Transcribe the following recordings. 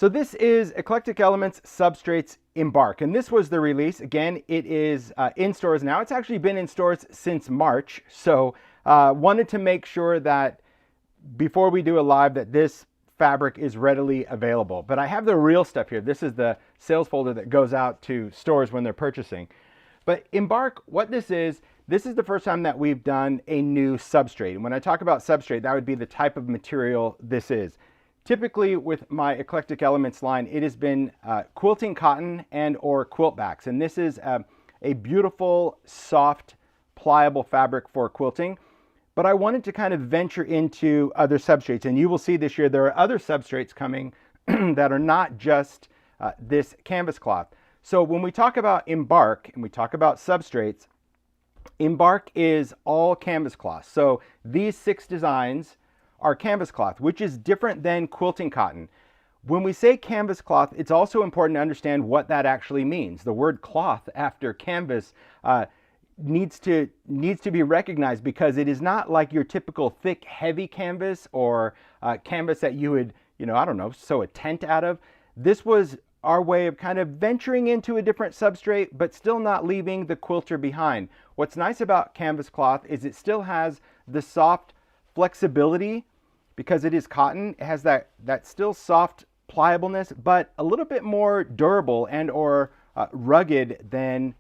So this is Eclectic Elements Substrates Embark, and this was the release. Again, it is in stores now. It's actually been in stores since March, so wanted to make sure that before we do a live that this fabric is readily available. But I have the real stuff here. This is the sales folder that goes out to stores when they're purchasing. But Embark, what this is the first time that we've done a new substrate. And when I talk about substrate, that would be the type of material this is. Typically with my Eclectic Elements line, it has been quilting cotton and or quilt backs. And this is a beautiful, soft, pliable fabric for quilting. But I wanted to kind of venture into other substrates. And you will see this year there are other substrates coming that are not just this canvas cloth. So when we talk about Embark and we talk about substrates, Embark is all canvas cloth. So these 6 designs are canvas cloth, which is different than quilting cotton. When we say canvas cloth, it's also important to understand what that actually means. The word cloth after canvas needs to be recognized, because it is not like your typical thick, heavy canvas or canvas that you would, I don't know, sew a tent out of. This was our way of kind of venturing into a different substrate, but still not leaving the quilter behind. What's nice about canvas cloth is it still has the soft flexibility. Because it is cotton, it has that still soft pliableness, but a little bit more durable and or rugged than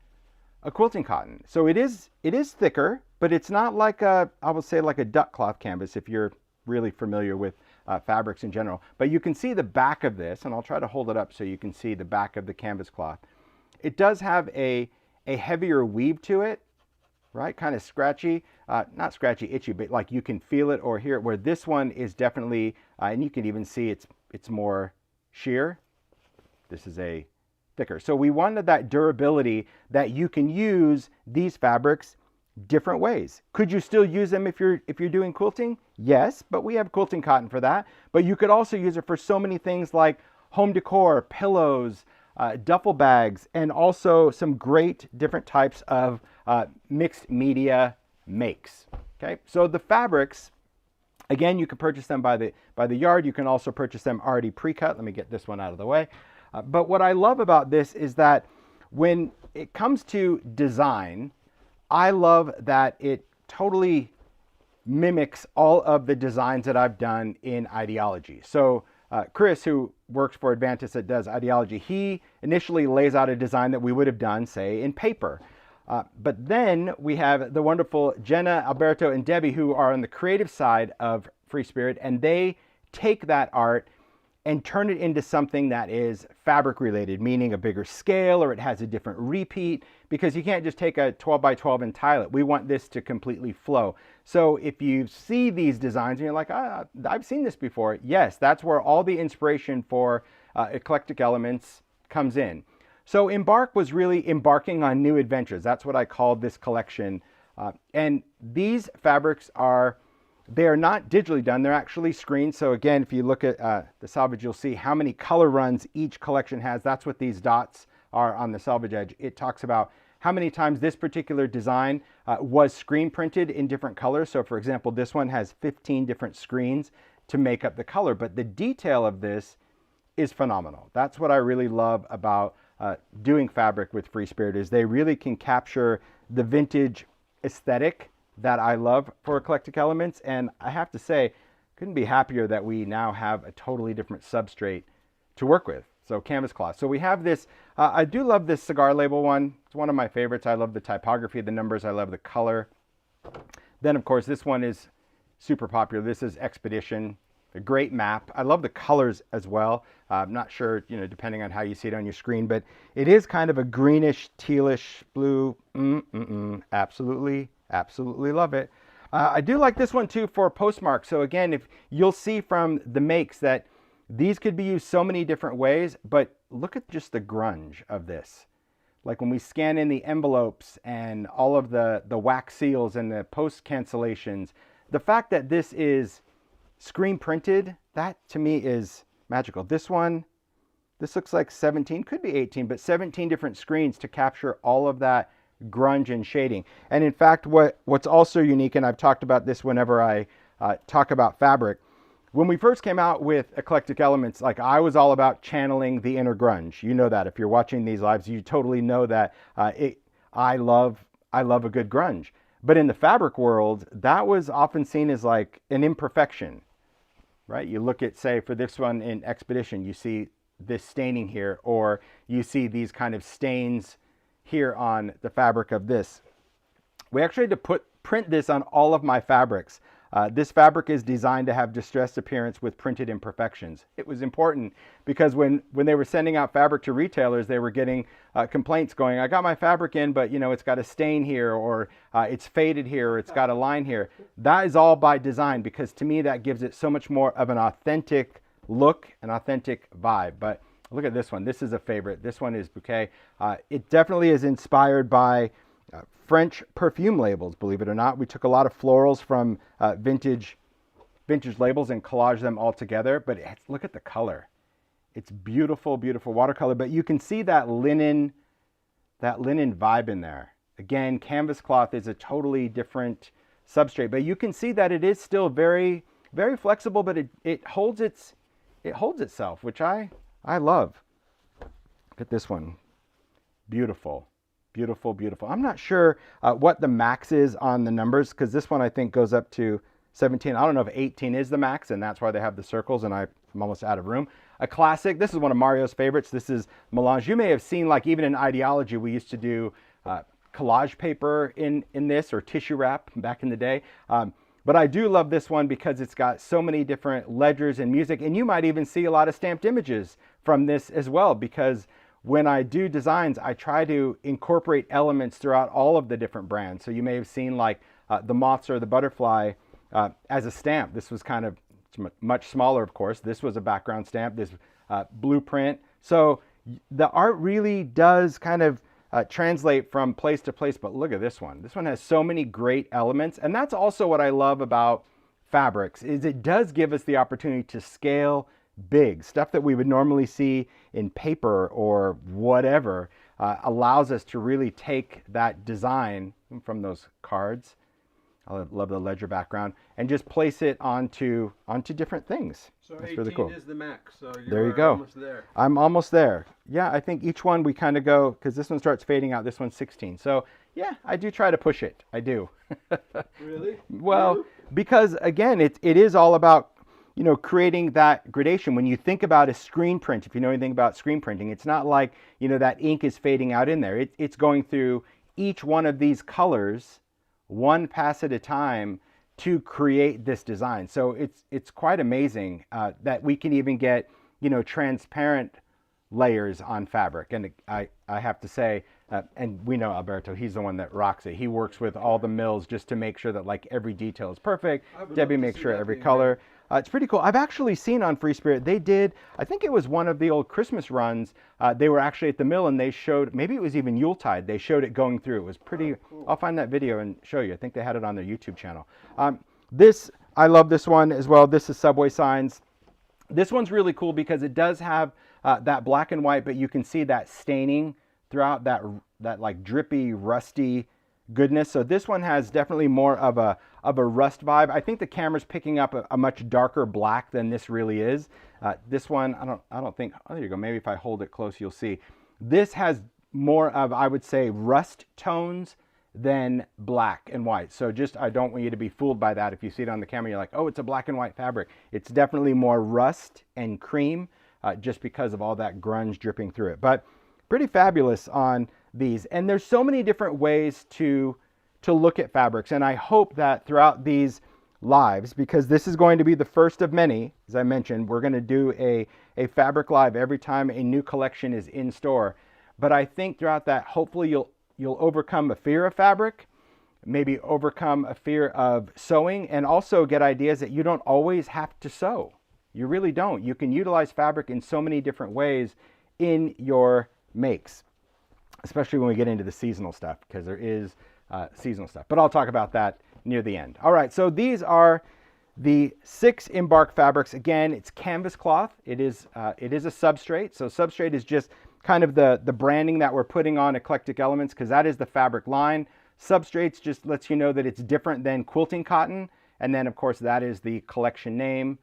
a quilting cotton. So it is thicker, but it's not like I would say like a duck cloth canvas if you're really familiar with fabrics in general. But you can see the back of this, and I'll try to hold it up so you can see the back of the canvas cloth. It does have a heavier weave to it, right? Kind of scratchy, not scratchy, itchy, but like you can feel it or hear it, where this one is definitely, and you can even see it's more sheer. This is a thicker. So we wanted that durability that you can use these fabrics different ways. Could you still use them if you're doing quilting? Yes, but we have quilting cotton for that. But you could also use it for so many things like home decor, pillows, duffel bags, and also some great different types of mixed media makes. Okay, so the fabrics, again, you can purchase them by the yard. You can also purchase them already pre-cut. Let me get this one out of the way. But what I love about this is that when it comes to design, I love that it totally mimics all of the designs that I've done in Ideology. So Chris, who works for Advantis that does Ideology, he initially lays out a design that we would have done, say, in paper. But then we have the wonderful Jenna, Alberto, and Debbie, who are on the creative side of Free Spirit, and they take that art and turn it into something that is fabric related, meaning a bigger scale, or it has a different repeat, because you can't just take a 12 by 12 and tile it. We want this to completely flow. So if you see these designs and you're like, I've seen this before, yes, that's where all the inspiration for Eclectic Elements comes in. So Embark was really embarking on new adventures. That's what I called this collection. And these fabrics they are not digitally done, they're actually screened. So again, if you look at the salvage, you'll see how many color runs each collection has. That's what these dots are on the salvage edge. It talks about how many times this particular design was screen printed in different colors. So for example, this one has 15 different screens to make up the color, but the detail of this is phenomenal. That's what I really love about doing fabric with Free Spirit, is they really can capture the vintage aesthetic that I love for Eclectic Elements. And I have to say, couldn't be happier that we now have a totally different substrate to work with. So canvas cloth. So we have this, I do love this cigar label one. It's one of my favorites. I love the typography of the numbers. I love the color. Then of course, this one is super popular. This is Expedition, a great map. I love the colors as well. I'm not sure, depending on how you see it on your screen, but it is kind of a greenish, tealish blue. Absolutely, absolutely love it. I do like this one too for postmark. So again, if you'll see from the makes that these could be used so many different ways, but look at just the grunge of this. Like when we scan in the envelopes and all of the wax seals and the post cancellations, the fact that this is screen printed, that to me is magical. This one, this looks like 17, could be 18, but 17 different screens to capture all of that grunge and shading. And in fact, what's also unique, and I've talked about this whenever I talk about fabric, when we first came out with Eclectic Elements, like I was all about channeling the inner grunge. You know that if you're watching these lives, you totally know that I love a good grunge. But in the fabric world, that was often seen as like an imperfection, right? You look at, say, for this one in Expedition, you see this staining here, or you see these kind of stains here on the fabric of this. We actually had to print this on all of my fabrics. This fabric is designed to have distressed appearance with printed imperfections. It was important because when they were sending out fabric to retailers, they were getting complaints going, I got my fabric in, but you know, it's got a stain here, or it's faded here, or it's got a line here. That is all by design, because to me that gives it so much more of an authentic look, an authentic vibe. But look at this one. This is a favorite. This one is Bouquet. It definitely is inspired by French perfume labels, believe it or not. We took a lot of florals from vintage labels and collaged them all together. But look at the color. It's beautiful, beautiful watercolor. But you can see that linen vibe in there. Again, canvas cloth is a totally different substrate, but you can see that it is still very, very flexible. But it holds itself, which I love. Look at this one. Beautiful. Beautiful, beautiful. I'm not sure what the max is on the numbers, because this one I think goes up to 17. I don't know if 18 is the max, and that's why they have the circles, and I'm almost out of room. A classic. This is one of Mario's favorites. This is Melange. You may have seen, like, even in Ideology, we used to do collage paper in this, or tissue wrap back in the day. But I do love this one because it's got so many different ledgers and music, and you might even see a lot of stamped images from this as well, because when I do designs, I try to incorporate elements throughout all of the different brands. So you may have seen like the moths or the butterfly as a stamp. This was kind of much smaller, of course. This was a background stamp, this blueprint. So the art really does kind of translate from place to place. But look at this one. This one has so many great elements. And that's also what I love about fabrics, is it does give us the opportunity to scale big. Stuff that we would normally see in paper or whatever allows us to really take that design from those cards. I love the ledger background, and just place it onto different things. So that's 18 really cool. Is the max. So there you go. Almost there. I'm almost there. Yeah, I think each one we kind of go, because this one starts fading out. This one's 16. So yeah, I do try to push it. I do. Really? Well, because again, it is all about, you know, creating that gradation. When you think about a screen print, if you know anything about screen printing, it's not like, you know, that ink is fading out in there. It's going through each one of these colors, one pass at a time, to create this design. So it's quite amazing that we can even get, you know, transparent layers on fabric. And I have to say, and we know Alberto, he's the one that rocks it. He works with all the mills just to make sure that like every detail is perfect. Debbie makes sure every color. It's pretty cool. I've actually seen on Free Spirit, they did, I think it was one of the old Christmas runs. They were actually at the mill and they showed, maybe it was even Yuletide, they showed it going through. It was pretty, cool. I'll find that video and show you. I think they had it on their YouTube channel. I love this one as well. This is Subway Signs. This one's really cool because it does have that black and white, but you can see that staining throughout, that like drippy, rusty goodness. So this one has definitely more of a rust vibe. I think the camera's picking up a much darker black than this really is. This one, I don't think, oh, there you go. Maybe if I hold it close, you'll see. This has more of, I would say, rust tones than black and white. So just, I don't want you to be fooled by that. If you see it on the camera, you're like, oh, it's a black and white fabric. It's definitely more rust and cream just because of all that grunge dripping through it. But pretty fabulous on these. And there's so many different ways to look at fabrics. And I hope that throughout these lives, because this is going to be the first of many, as I mentioned, we're going to do a fabric live every time a new collection is in store. But I think throughout that, hopefully you'll overcome a fear of fabric, maybe overcome a fear of sewing, and also get ideas that you don't always have to sew. You really don't. You can utilize fabric in so many different ways in your makes, especially when we get into the seasonal stuff, because there is seasonal stuff. But I'll talk about that near the end. All right, so these are the 6 Embark fabrics. Again, it's canvas cloth. It is a substrate. So substrate is just kind of the branding that we're putting on Eclectic Elements, because that is the fabric line. Substrates just lets you know that it's different than quilting cotton. And then, of course, that is the collection name.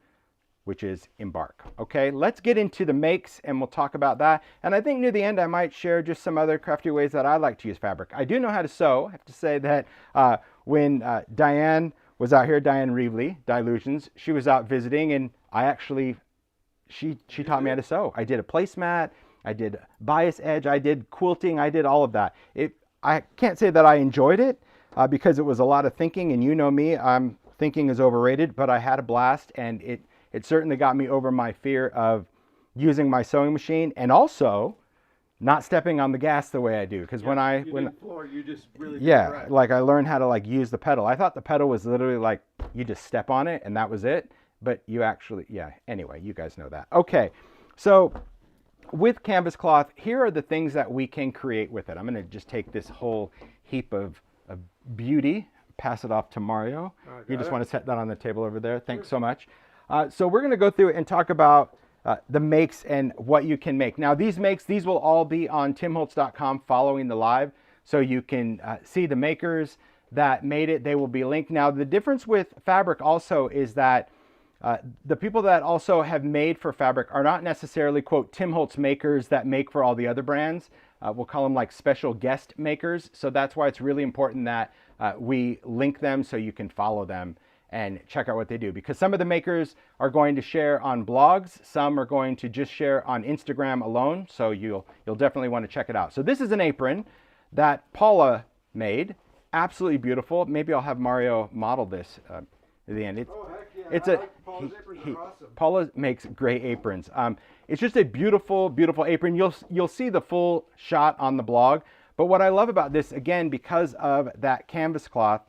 which is Embark. Okay, let's get into the makes and we'll talk about that. And I think near the end I might share just some other crafty ways that I like to use fabric. I do know how to sew. I have to say that when Diane was out here, Diane Reevely, Dilutions, she was out visiting, and I actually, she taught me how to sew. I did a placemat, I did bias edge, I did quilting, I did all of that. I can't say that I enjoyed it because it was a lot of thinking, and you know me, thinking is overrated, but I had a blast, and it certainly got me over my fear of using my sewing machine, and also not stepping on the gas the way I do. Because you just really like I learned how to like use the pedal. I thought the pedal was literally like you just step on it and that was it. But you actually, anyway, you guys know that. Okay, so with canvas cloth, here are the things that we can create with it. I'm going to just take this whole heap of beauty, pass it off to Mario. You just want to set that on the table over there. Thanks so much. So we're going to go through and talk about the makes and what you can make. Now these makes, these will all be on timholtz.com following the live, so you can see the makers that made it. They will be linked. Now the difference with fabric also is that the people that also have made for fabric are not necessarily, quote, Tim Holtz makers that make for all the other brands. We'll call them like special guest makers. So that's why it's really important that we link them so you can follow them and check out what they do, because some of the makers are going to share on blogs, some are going to just share on Instagram alone, so you'll definitely want to check it out. So this is an apron that Paula made, absolutely beautiful. Maybe I'll have Mario model this at the end. Paula makes great aprons. It's just a beautiful, beautiful apron. You'll see the full shot on the blog, but what I love about this, again, because of that canvas cloth,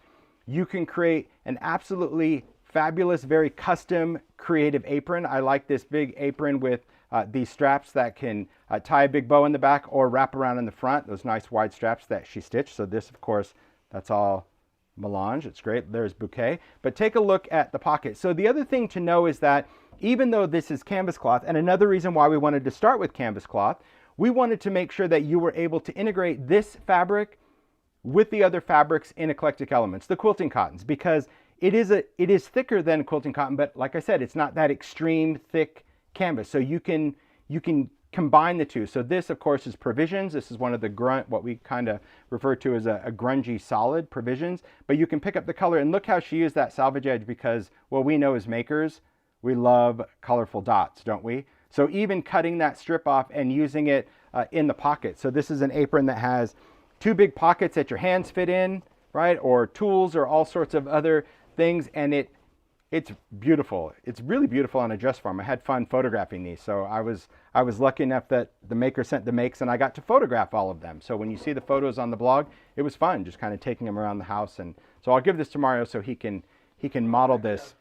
you can create an absolutely fabulous, very custom, creative apron. I like this big apron with these straps that can tie a big bow in the back or wrap around in the front, those nice wide straps that she stitched. So this, of course, that's all melange. It's great. There's bouquet. But take a look at the pocket. So the other thing to know is that even though this is canvas cloth, and another reason why we wanted to start with canvas cloth, we wanted to make sure that you were able to integrate this fabric with the other fabrics in Eclectic Elements, the quilting cottons, because it is thicker than quilting cotton, but like I said, it's not that extreme thick canvas. So you can combine the two. So this, of course, is Provisions. This is one of the what we kind of refer to as a grungy solid Provisions, but you can pick up the color, and look how she used that salvage edge, because what we know as makers, we love colorful dots, don't we? So even cutting that strip off and using it in the pocket. So this is an apron that has two big pockets that your hands fit in, right? Or tools or all sorts of other things. And it's beautiful. It's really beautiful on a dress form. I had fun photographing these. So I was lucky enough that the maker sent the makes and I got to photograph all of them. So when you see the photos on the blog, it was fun just kind of taking them around the house. And so I'll give this to Mario so he can model this.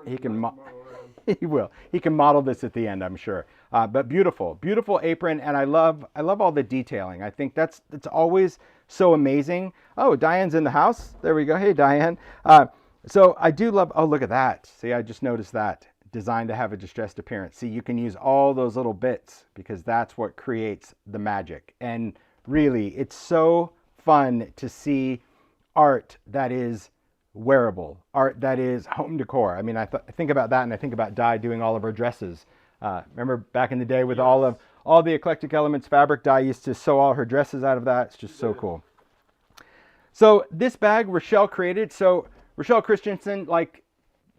He will. He can model this at the end, I'm sure. But beautiful, beautiful apron, and I love all the detailing. I think it's always so amazing. Oh, Diane's in the house. There we go. Hey, Diane. So I do love. Oh, look at that. See, I just noticed that. Designed to have a distressed appearance. See, you can use all those little bits because that's what creates the magic. And really, it's so fun to see art that is wearable, art that is home decor. I mean, I think about that, and I think about Di doing all of her dresses. Remember back in the day with all the Eclectic Elements fabric, Di used to sew all her dresses out of that. It's just so cool. So this bag Richele created. So Richele Christensen, like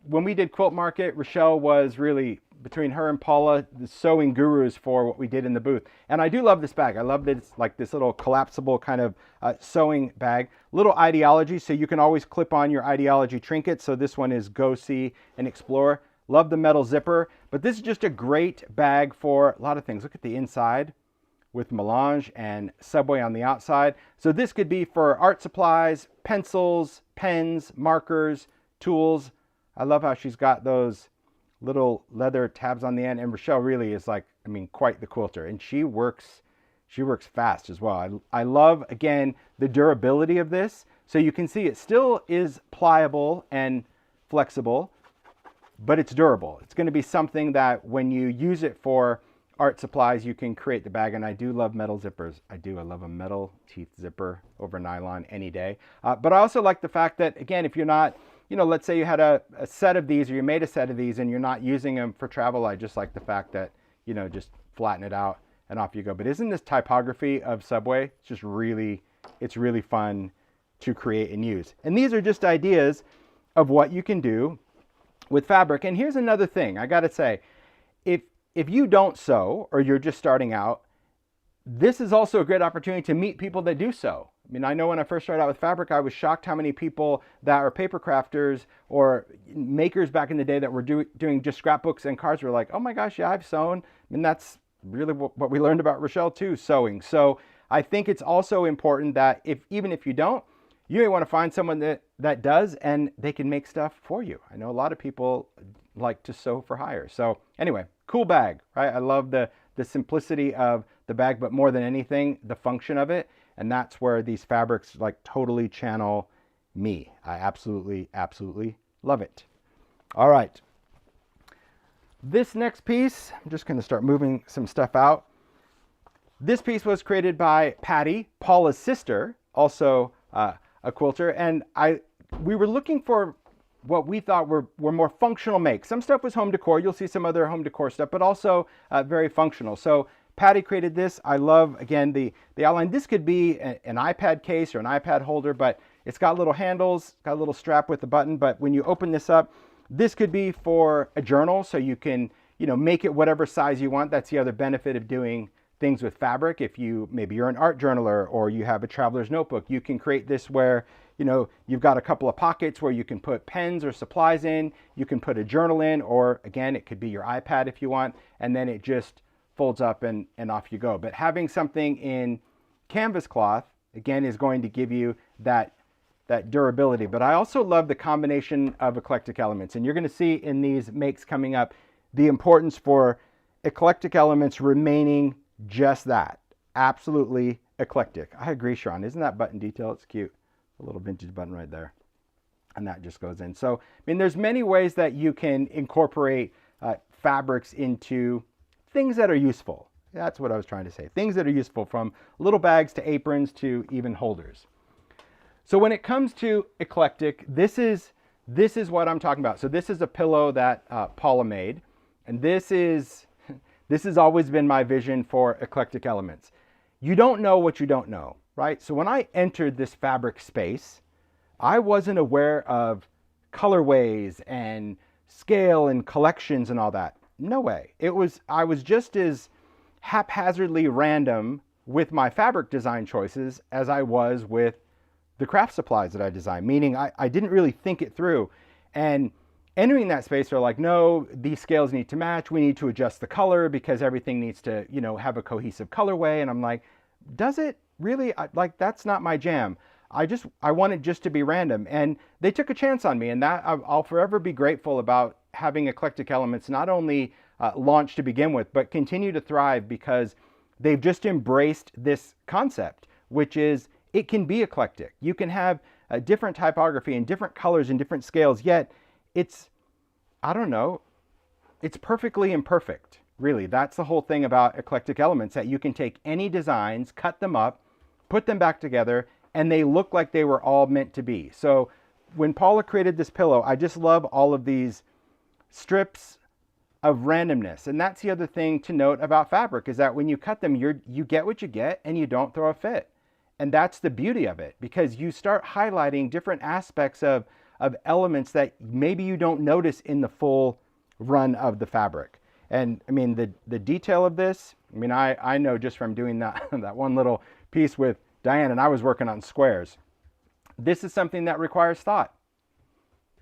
when we did Quilt Market, Richele was really, between her and Paula, the sewing gurus for what we did in the booth. And I do love this bag. I love that it's like this little collapsible kind of sewing bag. Little ideology, so you can always clip on your ideology trinket. So this one is Go See and Explore. Love the metal zipper, but this is just a great bag for a lot of things. Look at the inside with melange and subway on the outside. So this could be for art supplies, pencils, pens, markers, tools. I love how she's got those little leather tabs on the end, and Richele really is like, I mean, quite the quilter, and she works fast as well. I love, again, the durability of this. So you can see it still is pliable and flexible, but it's durable. It's going to be something that when you use it for art supplies, you can create the bag. And I do love metal zippers. I love a metal teeth zipper over nylon any day. But I also like the fact that, again, if you're not you know, let's say you had a set of these, or you made a set of these and you're not using them for travel, I just like the fact that, you know, just flatten it out and off you go. But isn't this typography of Subway, it's just really, it's really fun to create and use. And these are just ideas of what you can do with fabric. And here's another thing I got to say, if you don't sew or you're just starting out, this is also a great opportunity to meet people that do sew. I mean, I know when I first started out with fabric, I was shocked how many people that are paper crafters or makers back in the day that were doing just scrapbooks and cards were like, oh my gosh, yeah, I've sewn. And that's really what we learned about Richele too, sewing. So I think it's also important that even if you don't, you may want to find someone that does, and they can make stuff for you. I know a lot of people like to sew for hire. So anyway, cool bag, right? I love the simplicity of the bag, but more than anything, the function of it. And that's where these fabrics like totally channel me. I absolutely, absolutely love it. All right. This next piece, I'm just going to start moving some stuff out. This piece was created by Patty, Paula's sister, also a quilter, and we were looking for what we thought were more functional makes. Some stuff was home decor. You'll see some other home decor stuff, but also very functional. So Patty created this. I love, again, the outline. This could be an iPad case or an iPad holder, but it's got little handles, got a little strap with a button. But when you open this up, this could be for a journal, so you can, you know, make it whatever size you want. That's the other benefit of doing things with fabric. If maybe you're an art journaler or you have a traveler's notebook, you can create this where, you know, you've got a couple of pockets where you can put pens or supplies in, you can put a journal in, or again, it could be your iPad if you want, and then it just folds up and off you go. But having something in canvas cloth, again, is going to give you that durability. But I also love the combination of eclectic elements. And you're going to see in these makes coming up the importance for eclectic elements remaining just that, absolutely eclectic. I agree, Sean. Isn't that button detail? It's cute. A little vintage button right there. And that just goes in. So, I mean, there's many ways that you can incorporate fabrics into things that are useful. That's what I was trying to say. Things that are useful, from little bags to aprons to even holders. So when it comes to eclectic, this is what I'm talking about. So this is a pillow that Paula made. And this has always been my vision for eclectic elements. You don't know what you don't know, right? So when I entered this fabric space, I wasn't aware of colorways and scale and collections and all that. No way. I was just as haphazardly random with my fabric design choices as I was with the craft supplies that I designed, meaning I didn't really think it through. And entering that space, they're like, no, these scales need to match. We need to adjust the color because everything needs to, you know, have a cohesive colorway. And I'm like, does it really? Like, that's not my jam. I want it just to be random. And they took a chance on me, and that I'll forever be grateful about having eclectic elements not only launch to begin with, but continue to thrive because they've just embraced this concept, which is it can be eclectic. You can have a different typography and different colors and different scales, yet I don't know, it's perfectly imperfect, really. That's the whole thing about eclectic elements, that you can take any designs, cut them up, put them back together, and they look like they were all meant to be. So when Paula created this pillow, I just love all of these strips of randomness. And that's the other thing to note about fabric, is that when you cut them, you get what you get and you don't throw a fit. And that's the beauty of it, because you start highlighting different aspects of elements that maybe you don't notice in the full run of the fabric. And I mean, the detail of this, I mean, I know just from doing that one little piece with Diane, and I was working on squares. This is something that requires thought,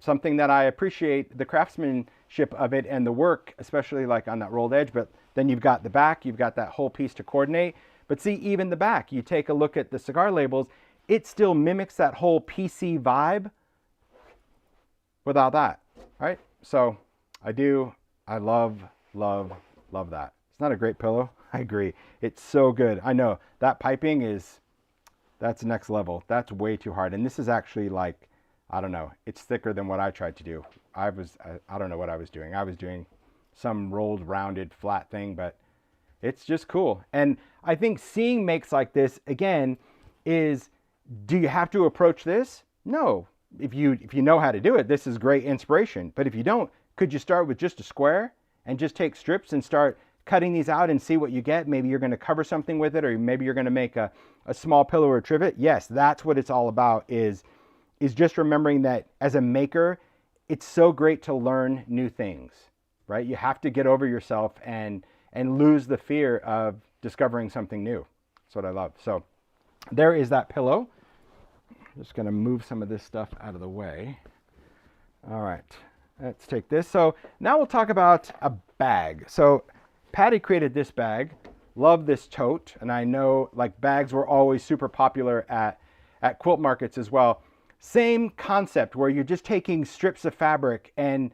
something that I appreciate the craftsmanship of it and the work, especially like on that rolled edge. But then you've got the back, you've got that whole piece to coordinate. But see, even the back, you take a look at the cigar labels, it still mimics that whole PC vibe without that, right? So I love that. It's not a great pillow. I agree. It's so good. I know that piping that's next level. That's way too hard. And this is actually like, I don't know, it's thicker than what I tried to do. I don't know what I was doing. I was doing some rolled, rounded, flat thing, but it's just cool. And I think seeing makes like this, again, is, do you have to approach this? No. if you know how to do it, this is great inspiration. But if you don't, could you start with just a square and just take strips and start cutting these out and see what you get? Maybe you're going to cover something with it, or maybe you're going to make a small pillow or a trivet. Yes, that's what it's all about, is just remembering that as a maker, it's so great to learn new things, right? You have to get over yourself and lose the fear of discovering something new. That's what I love. So there is that pillow. Just going to move some of this stuff out of the way. All right, let's take this. So now we'll talk about a bag. So Patty created this bag. Love this tote. And I know like bags were always super popular at quilt markets as well. Same concept where you're just taking strips of fabric and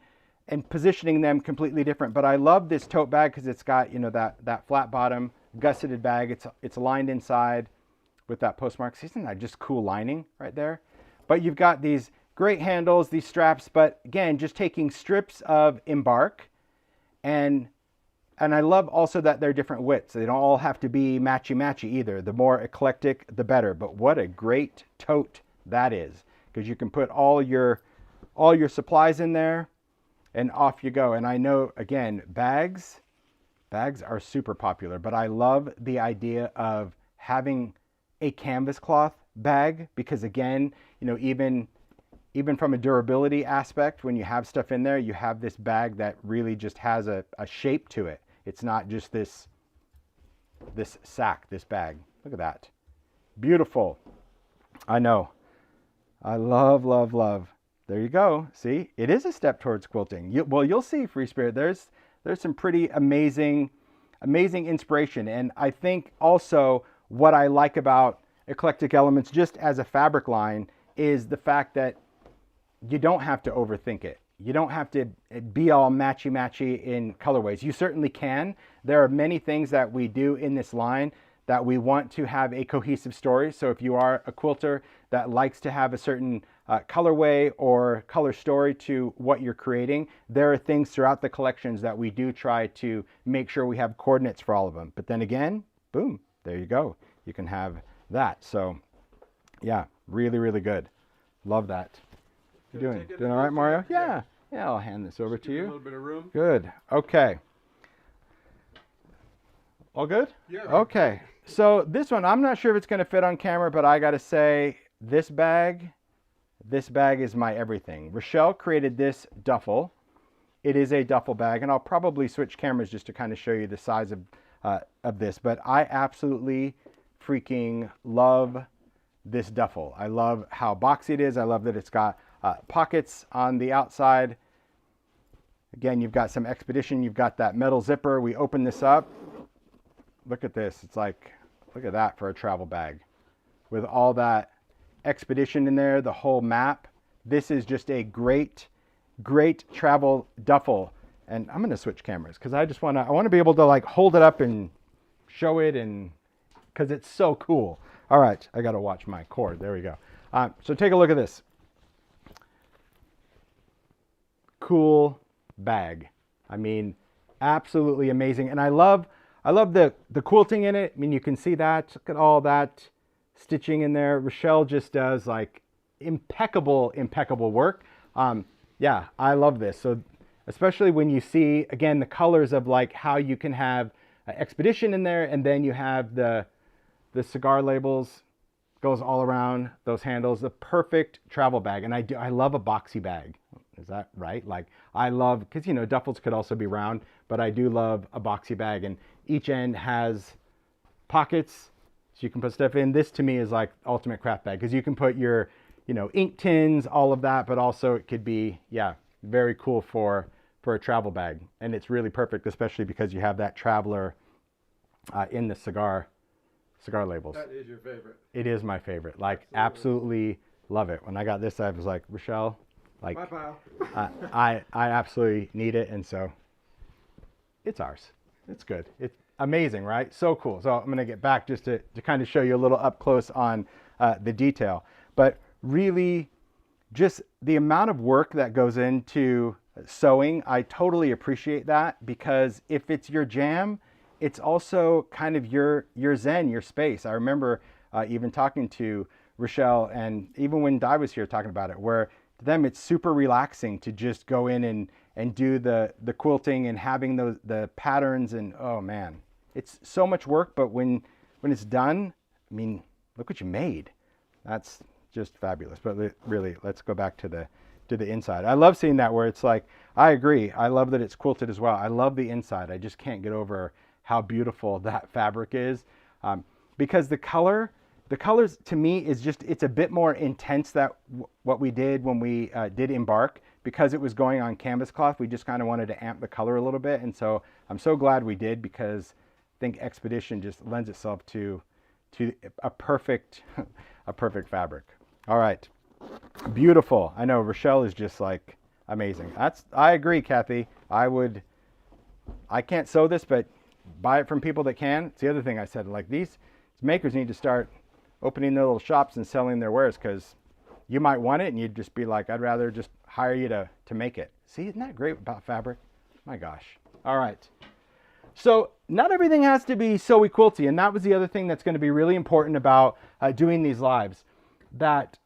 positioning them completely different. But I love this tote bag because it's got, you know, that flat bottom, gusseted bag. It's lined inside with that postmark. Isn't that just cool lining right there? But you've got these great handles, these straps, but again, just taking strips of Embark, and I love also that they're different widths. They don't all have to be matchy-matchy either. The more eclectic, the better. But what a great tote that is, because you can put all your supplies in there and off you go. And I know, again, bags are super popular, but I love the idea of having a canvas cloth bag, because again, you know, even from a durability aspect, when you have stuff in there, you have this bag that really just has a shape to it. It's not just this sack, this bag. Look at that. Beautiful. I know. I love, love, love. There you go. See, it is a step towards quilting. You'll see, Free Spirit. There's some pretty amazing inspiration. And I think also what I like about Eclectic Elements, just as a fabric line, is the fact that you don't have to overthink it. You don't have to be all matchy-matchy in colorways. You certainly can. There are many things that we do in this line that we want to have a cohesive story. So if you are a quilter that likes to have a certain colorway or color story to what you're creating, there are things throughout the collections that we do try to make sure we have coordinates for all of them. But then again, boom, there you go. You can have that. So yeah, really, really good. Love that. You doing all right, Mario? Yeah. I'll hand this over to you. A little bit of room. Good. Okay. All good? Yeah. Okay. So this one, I'm not sure if it's going to fit on camera, but I got to say, this bag is my everything. Richele created this duffel. It is a duffel bag, and I'll probably switch cameras just to kind of show you the size of this, but I absolutely freaking love this duffel. I love how boxy it is. I love that it's got pockets on the outside. Again, you've got some expedition. You've got that metal zipper. We open this up. Look at this. It's like, look at that for a travel bag with all that expedition in there, the whole map. This is just a great travel duffel. And I'm going to switch cameras because I want to be able to like hold it up and show it, and because it's so cool. All right, I got to watch my cord. There we go. So take a look at this. Cool bag. I mean, absolutely amazing. And I love the quilting in it. I mean, you can see that. Look at all that stitching in there. Richele just does like impeccable work. Yeah, I love this. So especially when you see, again, the colors of like how you can have expedition in there, and then you have the cigar labels, goes all around those handles. The perfect travel bag. And I love a boxy bag. Is that right? Like I love, because you know, duffels could also be round, but I do love a boxy bag, and each end has pockets so you can put stuff in. This to me is like ultimate craft bag, because you can put your, you know, ink tins, all of that, but also it could be, yeah, very cool for a travel bag. And it's really perfect, especially because you have that traveler in the cigar labels. That is your favorite. It is my favorite. Like absolutely love it. When I got this, I was like, Richele, like I absolutely need it, and so it's ours. It's good. It's amazing, right? So cool. So I'm going to get back just to kind of show you a little up close on the detail, but really just the amount of work that goes into sewing. I totally appreciate that, because if it's your jam, it's also kind of your zen, your space. I remember even talking to Richele, and even when Di was here talking about it, where to them it's super relaxing to just go in and do the quilting and having the patterns, and oh man, it's so much work, but when it's done, I mean, look what you made. That's just fabulous. But really, let's go back to the inside. I love seeing that where it's like, I agree. I love that it's quilted as well. I love the inside. I just can't get over how beautiful that fabric is, because the colors to me is just, it's a bit more intense that what we did when we did Embark, because it was going on canvas cloth. We just kind of wanted to amp the color a little bit. And so I'm so glad we did, because I think Expedition just lends itself to a perfect fabric. All right. Beautiful. I know Richele is just like amazing. I agree, Kathy. I can't sew this, but buy it from people that can. It's the other thing I said, like these makers need to start opening their little shops and selling their wares, because you might want it and you'd just be like, I'd rather just hire you to make it. See, isn't that great about fabric? My gosh. All right. So not everything has to be sewy quilty, and that was the other thing that's going to be really important about doing these lives. That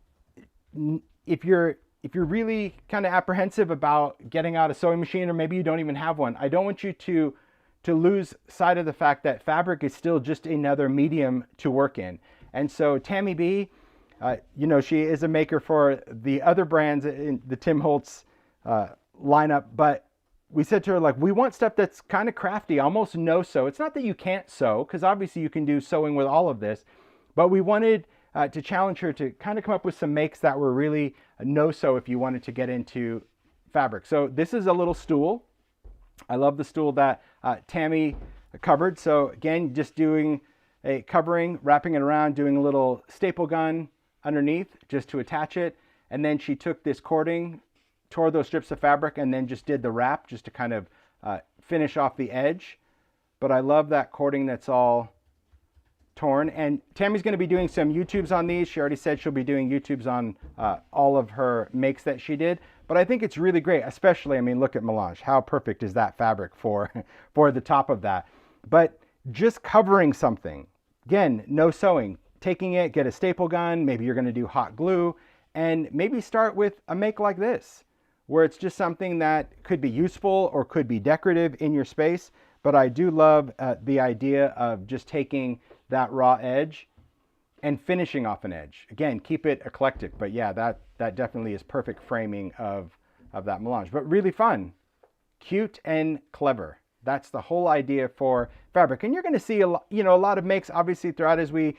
if you're really kind of apprehensive about getting out a sewing machine, or maybe you don't even have one, I don't want you to lose sight of the fact that fabric is still just another medium to work in. And so Tami B, you know, she is a maker for the other brands in the Tim Holtz lineup, but we said to her, like, we want stuff that's kind of crafty, almost no sew. It's not that you can't sew, because obviously you can do sewing with all of this, but we wanted to challenge her to kind of come up with some makes that were really no sew if you wanted to get into fabric. So this is a little stool. I love the stool that Tami covered. So again, just doing a covering, wrapping it around, doing a little staple gun underneath just to attach it. And then she took this cording, tore those strips of fabric, and then just did the wrap just to kind of finish off the edge. But I love that cording that's all torn. And Tami's going to be doing some YouTubes on these. She already said she'll be doing YouTubes on all of her makes that she did. But I think it's really great, especially, I mean, look at melange. How perfect is that fabric for the top of that? But just covering something, again, no sewing, taking it, get a staple gun, maybe you're going to do hot glue, and maybe start with a make like this, where it's just something that could be useful or could be decorative in your space. But I do love the idea of just taking that raw edge and finishing off an edge. Again, keep it eclectic, but yeah, that definitely is perfect framing of that melange. But really fun, cute, and clever. That's the whole idea for fabric. And you're going to see a lot of makes, obviously, throughout as we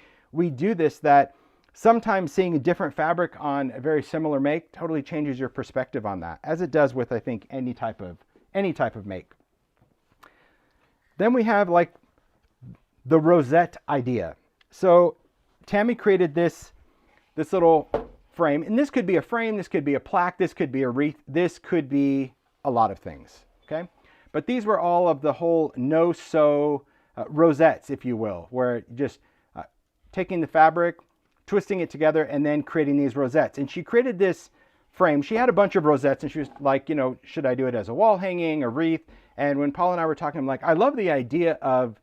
do this, that sometimes seeing a different fabric on a very similar make totally changes your perspective on that, as it does with, I think, any type of make. Then we have like the rosette idea. So Tami created this little frame, and this could be a frame, this could be a plaque, this could be a wreath, this could be a lot of things, okay? But these were all of the whole no-sew rosettes, if you will, where just taking the fabric, twisting it together, and then creating these rosettes. And she created this frame. She had a bunch of rosettes, and she was like, you know, should I do it as a wall hanging, a wreath? And when Paula and I were talking, I'm like, I love the idea of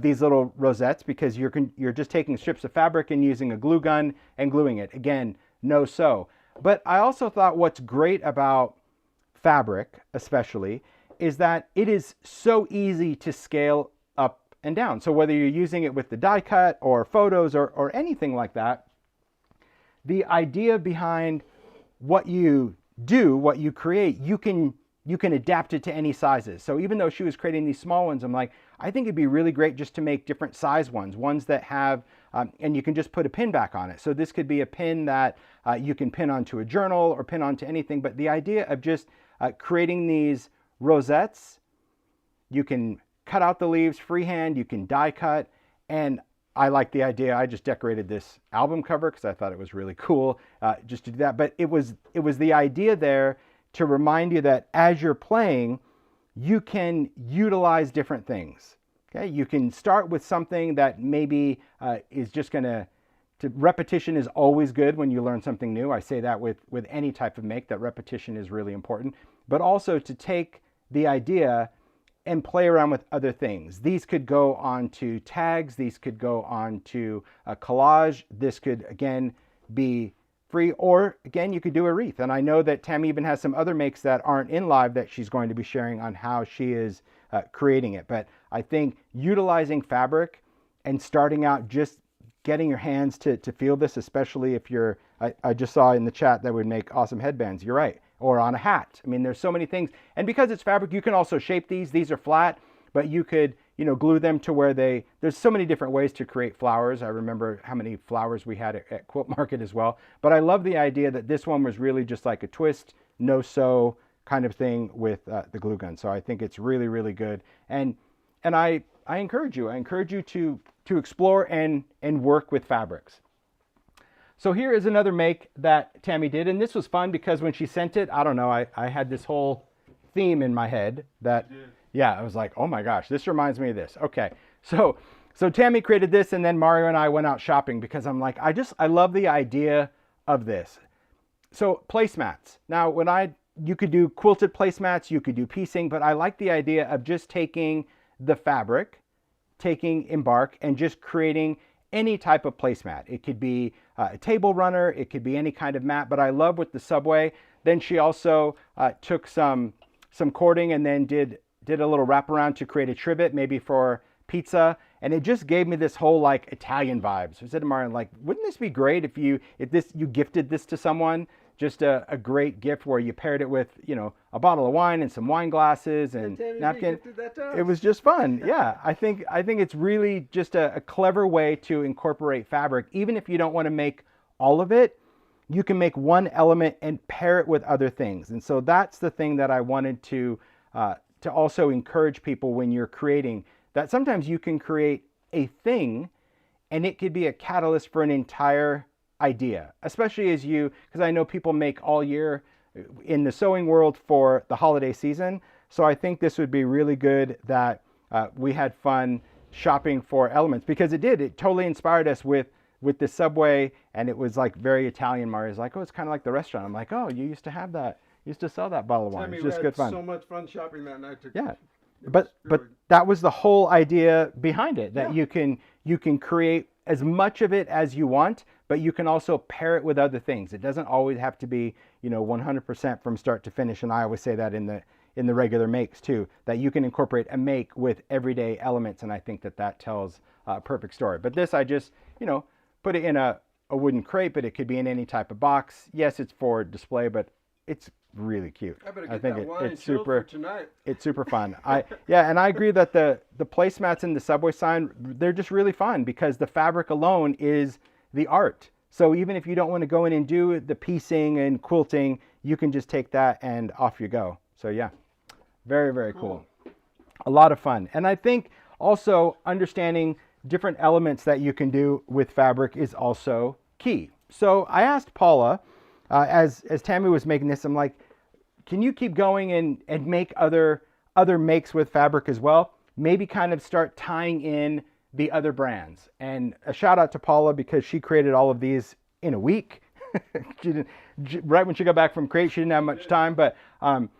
these little rosettes, because you're just taking strips of fabric and using a glue gun and gluing it. Again, no sew. But I also thought what's great about fabric, especially, is that it is so easy to scale up and down. So whether you're using it with the die cut or photos or anything like that, the idea behind what you do, what you create, you can adapt it to any sizes. So even though she was creating these small ones, I'm like, I think it'd be really great just to make different size ones that have, and you can just put a pin back on it. So this could be a pin that you can pin onto a journal or pin onto anything. But the idea of just creating these rosettes, you can cut out the leaves freehand, you can die cut, and I like the idea. I just decorated this album cover because I thought it was really cool just to do that. But it was the idea there to remind you that as you're playing, you can utilize different things. Okay, you can start with something that maybe is just gonna, repetition is always good when you learn something new. I say that with any type of make, that repetition is really important. But also to take the idea and play around with other things. These could go on to tags. These could go on to a collage. This could, again, be free, or again, you could do a wreath. And I know that Tami even has some other makes that aren't in live that she's going to be sharing on how she is creating it. But I think utilizing fabric and starting out just getting your hands to feel this, especially if you're, I just saw in the chat that would make awesome headbands. You're right. Or on a hat. I mean, there's so many things. And because it's fabric, you can also shape these. These are flat, but you could, you know, glue them to where there's so many different ways to create flowers. I remember how many flowers we had at Quilt Market as well. But I love the idea that this one was really just like a twist, no sew kind of thing with the glue gun. So I think it's really, really good. And I encourage you. I encourage you to explore and work with fabrics. So here is another make that Tami did, and this was fun because when she sent it, I don't know, I had this whole theme in my head that, yeah, I was like, oh my gosh, this reminds me of this. Okay, so Tami created this, and then Mario and I went out shopping because I'm like, I love the idea of this. So placemats. Now, you could do quilted placemats, you could do piecing, but I like the idea of just taking the fabric, taking Embark, and just creating any type of placemat. It could be a table runner, it could be any kind of mat, but I love with the Subway. Then she also took some cording and then did a little wraparound to create a trivet, maybe for pizza, and it just gave me this whole like Italian vibes. I said to Marion, like, wouldn't this be great if you gifted this to someone? Just a great gift where you paired it with, you know, a bottle of wine and some wine glasses and napkin. It was just fun. Yeah, I think it's really just a clever way to incorporate fabric. Even if you don't want to make all of it, you can make one element and pair it with other things. And so that's the thing that I wanted to also encourage people when you're creating, that sometimes you can create a thing and it could be a catalyst for an entire idea, especially because I know people make all year in the sewing world for the holiday season. So I think this would be really good that we had fun shopping for elements, because it totally inspired us with the Subway, and it was like very Italian. Mario's like, oh, it's kind of like the restaurant. I'm like, oh, you used to have that, you used to sell that bottle of wine. It's just good fun. So much fun shopping that night. Yeah. But that was the whole idea behind it, that you can create as much of it as you want, but you can also pair it with other things. It doesn't always have to be, you know, 100% from start to finish. And I always say that in the regular makes too, that you can incorporate a make with everyday elements. And I think that tells a perfect story. But this, I just, you know, put it in a wooden crate, but it could be in any type of box. Yes, it's for display, but it's really cute. I think it's super fun. And I agree that the placemats in the Subway sign, they're just really fun because the fabric alone is the art. So even if you don't want to go in and do the piecing and quilting, you can just take that and off you go. So yeah, very, very cool. A lot of fun. And I think also understanding different elements that you can do with fabric is also key. So I asked Paula, as Tami was making this, I'm like, can you keep going and make other makes with fabric as well? Maybe kind of start tying in the other brands. And a shout out to Paula, because she created all of these in a week. Right when she got back from crate, she didn't have much time, but I'm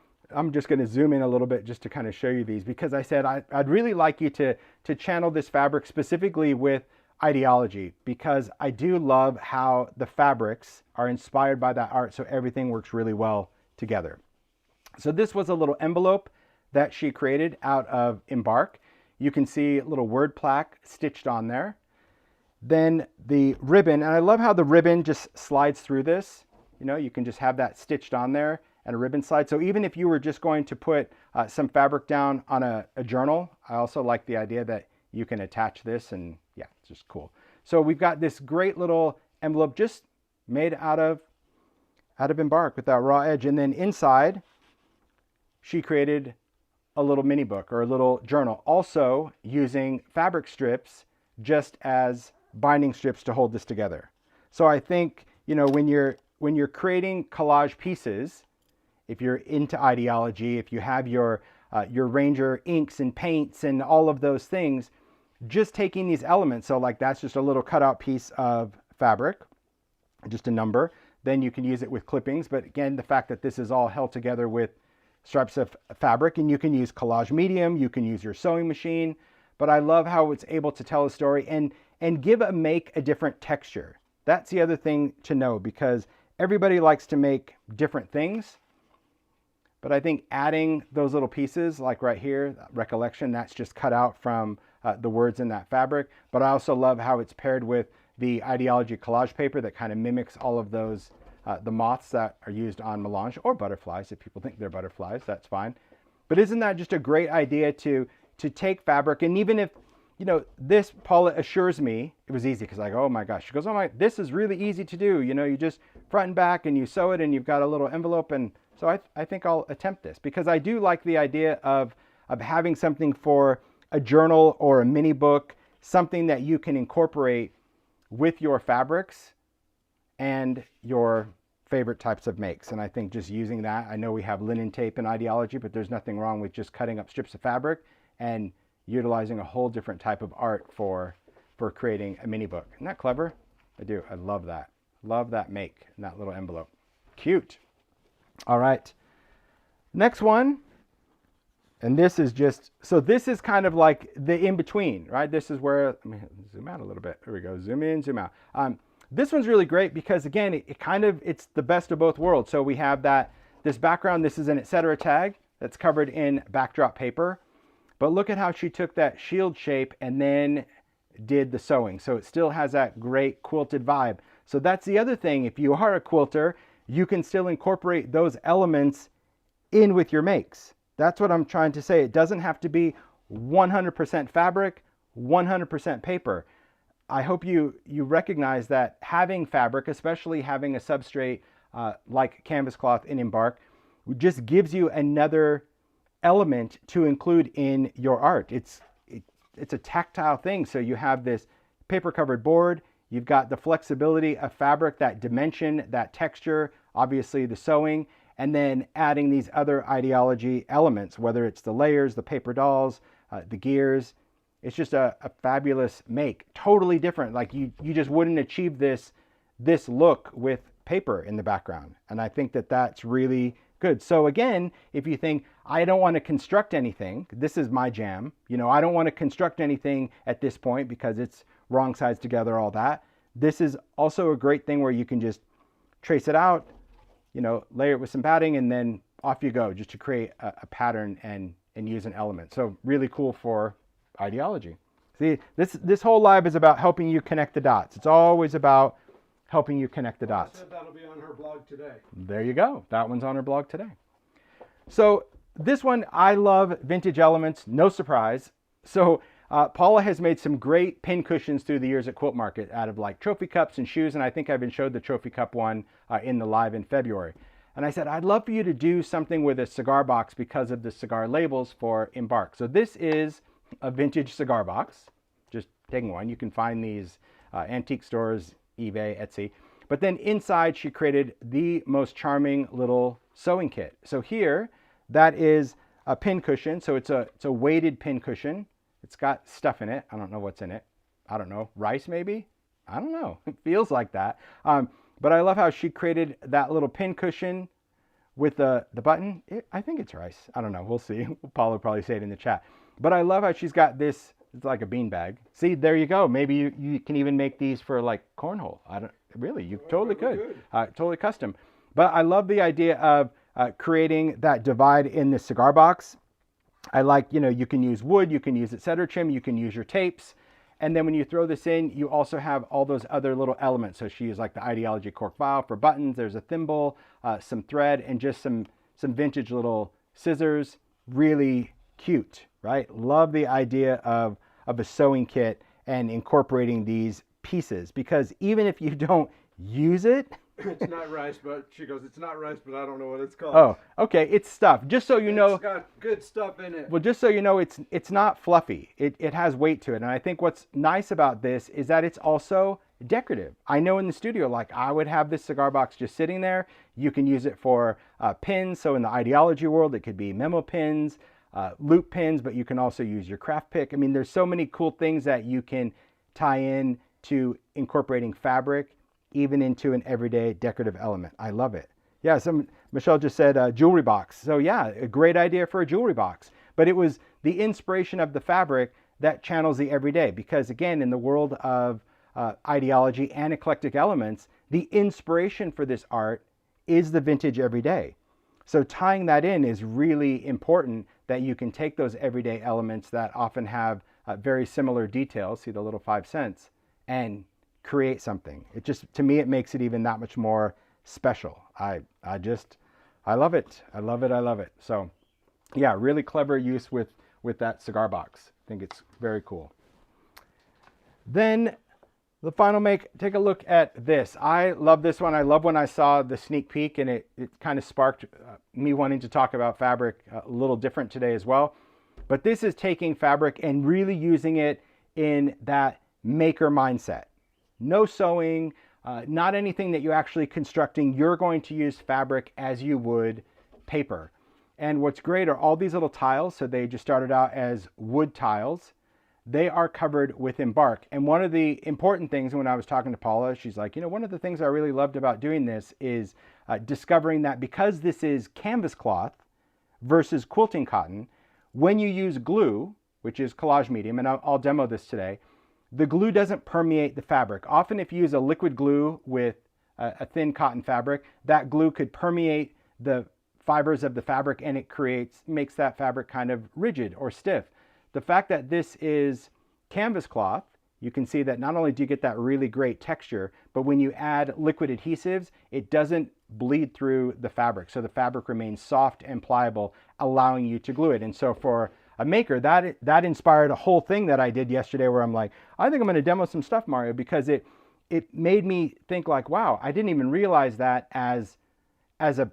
just going to zoom in a little bit just to kind of show you these, because I said I'd really like you to channel this fabric specifically with ideology, because I do love how the fabrics are inspired by that art, so everything works really well together. So this was a little envelope that she created out of Embark. You can see a little word plaque stitched on there. Then the ribbon, and I love how the ribbon just slides through this. You know, you can just have that stitched on there and a ribbon slide. So even if you were just going to put some fabric down on a journal, I also like the idea that you can attach this, and yeah, it's just cool. So we've got this great little envelope just made out of Embark with that raw edge. And then inside, she created a little mini book or a little journal, also using fabric strips just as binding strips to hold this together. So I think, you know, when you're creating collage pieces, if you're into ideology, if you have your Ranger inks and paints and all of those things, just taking these elements, so like that's just a little cutout piece of fabric, just a number, then you can use it with clippings. But again, the fact that this is all held together with strips of fabric, and you can use collage medium, you can use your sewing machine, but I love how it's able to tell a story and give a make a different texture. That's the other thing to know, because everybody likes to make different things. But I think adding those little pieces, like right here, recollection, that's just cut out from the words in that fabric. But I also love how it's paired with the Ideology collage paper that kind of mimics all of those, the moths that are used on melange, or butterflies. If people think they're butterflies, that's fine. But isn't that just a great idea to take fabric? And even if, you know, this, Paula assures me it was easy, because I go, oh my gosh, she goes, oh my, this is really easy to do. You know, you just front and back and you sew it and you've got a little envelope. And so I think I'll attempt this, because I do like the idea of having something for a journal or a mini book, something that you can incorporate with your fabrics and your favorite types of makes. And I think just using that, I know we have linen tape and Ideology, but there's nothing wrong with just cutting up strips of fabric and utilizing a whole different type of art for creating a mini book. Isn't that clever? I do. I love that. Love that make and that little envelope. Cute. All right. Next one. And this is just, so this is kind of like the in-between, right? This is where, let me zoom out a little bit. There we go. Zoom in, zoom out. This one's really great because, again, it's the best of both worlds. So we have this background. This is an Etcetera tag that's covered in backdrop paper. But look at how she took that shield shape and then did the sewing. So it still has that great quilted vibe. So that's the other thing. If you are a quilter, you can still incorporate those elements in with your makes. That's what I'm trying to say. It doesn't have to be 100% fabric, 100% paper. I hope you recognize that having fabric, especially having a substrate like canvas cloth in Embark, just gives you another element to include in your art. It's a tactile thing. So you have this paper covered board, you've got the flexibility of fabric, that dimension, that texture, obviously the sewing, and then adding these other Ideology elements, whether it's the layers, the paper dolls, the gears. It's just a fabulous make. Totally different. Like you just wouldn't achieve this look with paper in the background. And I think that that's really good. So again, if you think, I don't want to construct anything, this is my jam. You know, I don't want to construct anything at this point because it's wrong sides together, all that. This is also a great thing where you can just trace it out, you know, layer it with some padding, and then off you go, just to create a pattern and use an element. So really cool for Ideology. See, this whole live is about helping you connect the dots. It's always about helping you connect the dots. I said that'll be on her blog today. There you go. That one's on her blog today. So this one, I love vintage elements, no surprise. So Paula has made some great pin cushions through the years at Quilt Market out of like trophy cups and shoes. And I think I even showed the trophy cup one in the live in February. And I said, I'd love for you to do something with a cigar box because of the cigar labels for Embark. So this is a vintage cigar box. Just taking one. You can find these antique stores, eBay, Etsy. But then inside she created the most charming little sewing kit. So here, that is a pin cushion. So it's a weighted pin cushion. It's got stuff in it. I don't know what's in it. I don't know. Rice maybe? I don't know. It feels like that. But I love how she created that little pin cushion with the button. I think it's rice. I don't know. We'll see. Paula will probably say it in the chat. But I love how she's got this. It's like a bean bag. See, there you go. Maybe you can even make these for like cornhole. You totally could. Totally custom. But I love the idea of creating that divide in the cigar box. I like, you know, you can use wood, you can use Etcetera trim, you can use your tapes. And then when you throw this in, you also have all those other little elements. So she used like the Ideology cork vial for buttons. There's a thimble, some thread, and just some vintage little scissors. Really cute, right? Love the idea of a sewing kit and incorporating these pieces, because even if you don't use it, it's not rice, but she goes, it's not rice, but I don't know what it's called. Oh, okay. It's stuff. Just so you know, it's got good stuff in it. Well, just so you know, it's not fluffy. It has weight to it. And I think what's nice about this is that it's also decorative. I know in the studio, like I would have this cigar box just sitting there. You can use it for pins. So in the Ideology world, it could be memo pins, loop pins, but you can also use your craft pick. I mean, there's so many cool things that you can tie in to incorporating fabric, even into an everyday decorative element. I love it. Yeah, Michelle just said jewelry box. So yeah, a great idea for a jewelry box. But it was the inspiration of the fabric that channels the everyday. Because again, in the world of ideology and eclectic elements, the inspiration for this art is the vintage everyday. So tying that in is really important, that you can take those everyday elements that often have very similar details, see the little 5 cents, and create something. It just, to me, it makes it even that much more special. I love it. I love it. I love it. So yeah, really clever use with that cigar box. I think it's very cool. Then the final make, take a look at this. I love this one. I love when I saw the sneak peek, and it kind of sparked me wanting to talk about fabric a little different today as well. But this is taking fabric and really using it in that maker mindset. No sewing, not anything that you're actually constructing. You're going to use fabric as you would paper. And what's great are all these little tiles. So they just started out as wood tiles. They are covered with Embark. And one of the important things when I was talking to Paula, she's like, you know, one of the things I really loved about doing this is discovering that because this is canvas cloth versus quilting cotton, when you use glue, which is collage medium, and I'll demo this today, the glue doesn't permeate the fabric. Often if you use a liquid glue with a thin cotton fabric, that glue could permeate the fibers of the fabric, and it makes that fabric kind of rigid or stiff. The fact that this is canvas cloth, you can see that not only do you get that really great texture, but when you add liquid adhesives, it doesn't bleed through the fabric. So the fabric remains soft and pliable, allowing you to glue it. And so for a maker, that inspired a whole thing that I did yesterday where I'm like, I think I'm going to demo some stuff, Mario, because it made me think like, wow, I didn't even realize that as a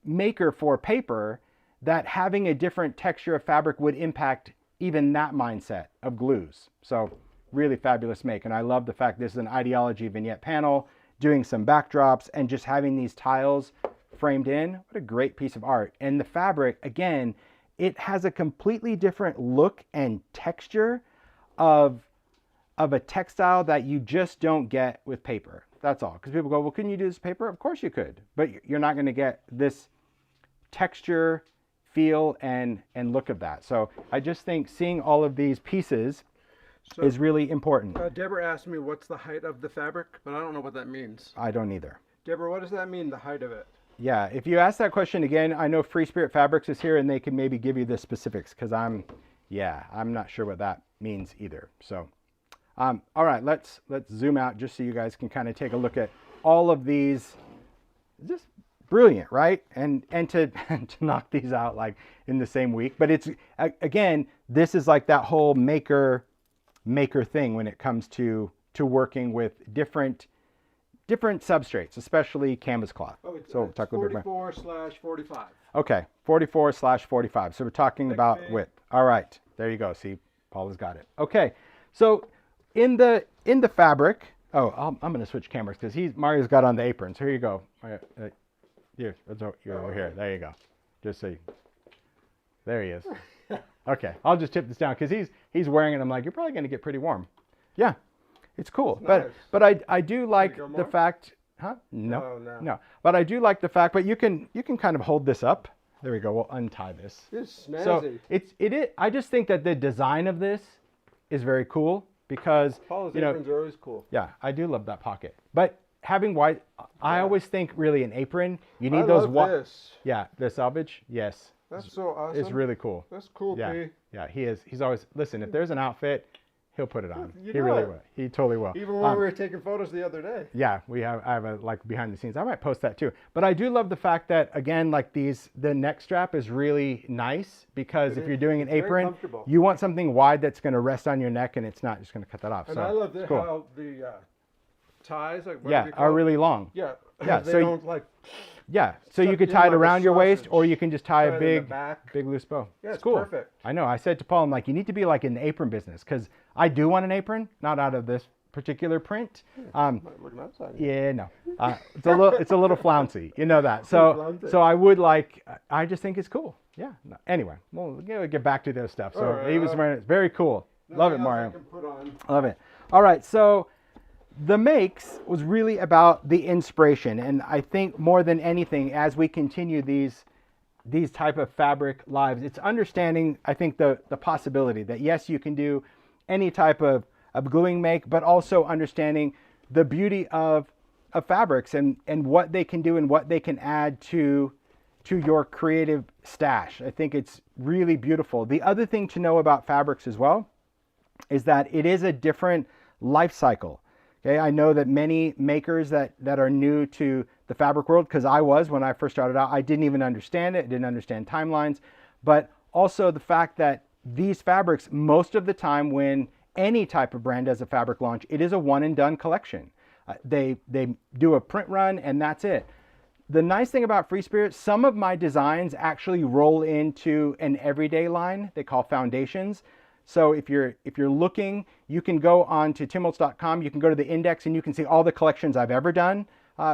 maker for paper, that having a different texture of fabric would impact even that mindset of glues. So really fabulous make. And I love the fact this is an ideology vignette panel, doing some backdrops and just having these tiles framed in. What a great piece of art. And the fabric, again, it has a completely different look and texture of a textile that you just don't get with paper. That's all. Because people go, well, couldn't you do this with paper? Of course you could, but you're not going to get this texture, feel, and look of that. So I just think seeing all of these pieces is really important. Deborah asked me what's the height of the fabric, but I don't know what that means. I don't either. Deborah, what does that mean, the height of it? Yeah, if you ask that question again, I know Free Spirit Fabrics is here and they can maybe give you the specifics, because I'm not sure what that means either. So, all right, let's zoom out just so you guys can kind of take a look at all of these. Just brilliant, right? And to knock these out like in the same week. But it's, again, this is like that whole maker thing when it comes to working with different substrates, especially canvas cloth. Oh, it's, so talk a little bit 44/45. Okay, 44/45. So we're talking about width. All right, there you go. See, Paula's got it. Okay, so in the fabric. Oh, I'm going to switch cameras because Mario's got on the apron. So here you go. You're over here. There you go. Just so there he is. Okay, I'll just tip this down because he's wearing it. I'm like, you're probably going to get pretty warm. Yeah, it's cool. It's nice. But I do like the fact. Huh? No. But I do like the fact. But you can kind of hold this up. There we go. We'll untie this. It's snazzy. So it is. I just think that the design of this is very cool because Paula's aprons are always cool. Yeah, I do love that pocket. But having white, I always think really an apron. You need those white. Yeah, the selvage. Yes. That's so awesome. It's really cool. That's cool, yeah. P. Yeah, he is. He's always, listen, if there's an outfit, he'll put it on. He really will. He totally will. Even when we were taking photos the other day. Yeah, I have a like behind the scenes. I might post that too. But I do love the fact that, again, like the neck strap is really nice because if you're doing an apron, you want something wide that's going to rest on your neck and it's not just going to cut that off. And so, I love cool. how the ties are really long. Yeah. Yeah. They don't like. Yeah, so you could tie it around your waist, or you can just tie a big loose bow. Yeah, it's cool. perfect. I know. I said to Paul, I'm like, you need to be like in the apron business, because I do want an apron, not out of this particular print. Yeah, no, it's a little flouncy, you know that. So I would like. I just think it's cool. Yeah. No, anyway, we'll get back to those stuff. So he was wearing it. Very cool. Love it, Mario. Love it. All right, so. The makes was really about the inspiration, and I think more than anything, as we continue these type of fabric lives, it's understanding, I think, the possibility that yes, you can do any type of gluing make, but also understanding the beauty of fabrics and what they can do and what they can add to your creative stash. I think it's really beautiful. The other thing to know about fabrics as well is that it is a different life cycle. Okay, I know that many makers that are new to the fabric world, because I was when I first started out, I didn't even understand it, didn't understand timelines, but also the fact that these fabrics, most of the time when any type of brand does a fabric launch, it is a one and done collection. They do a print run and that's it. The nice thing about Free Spirit, some of my designs actually roll into an everyday line they call foundations. So if you're looking, you can go on to timholtz.com, you can go to the index and you can see all the collections I've ever done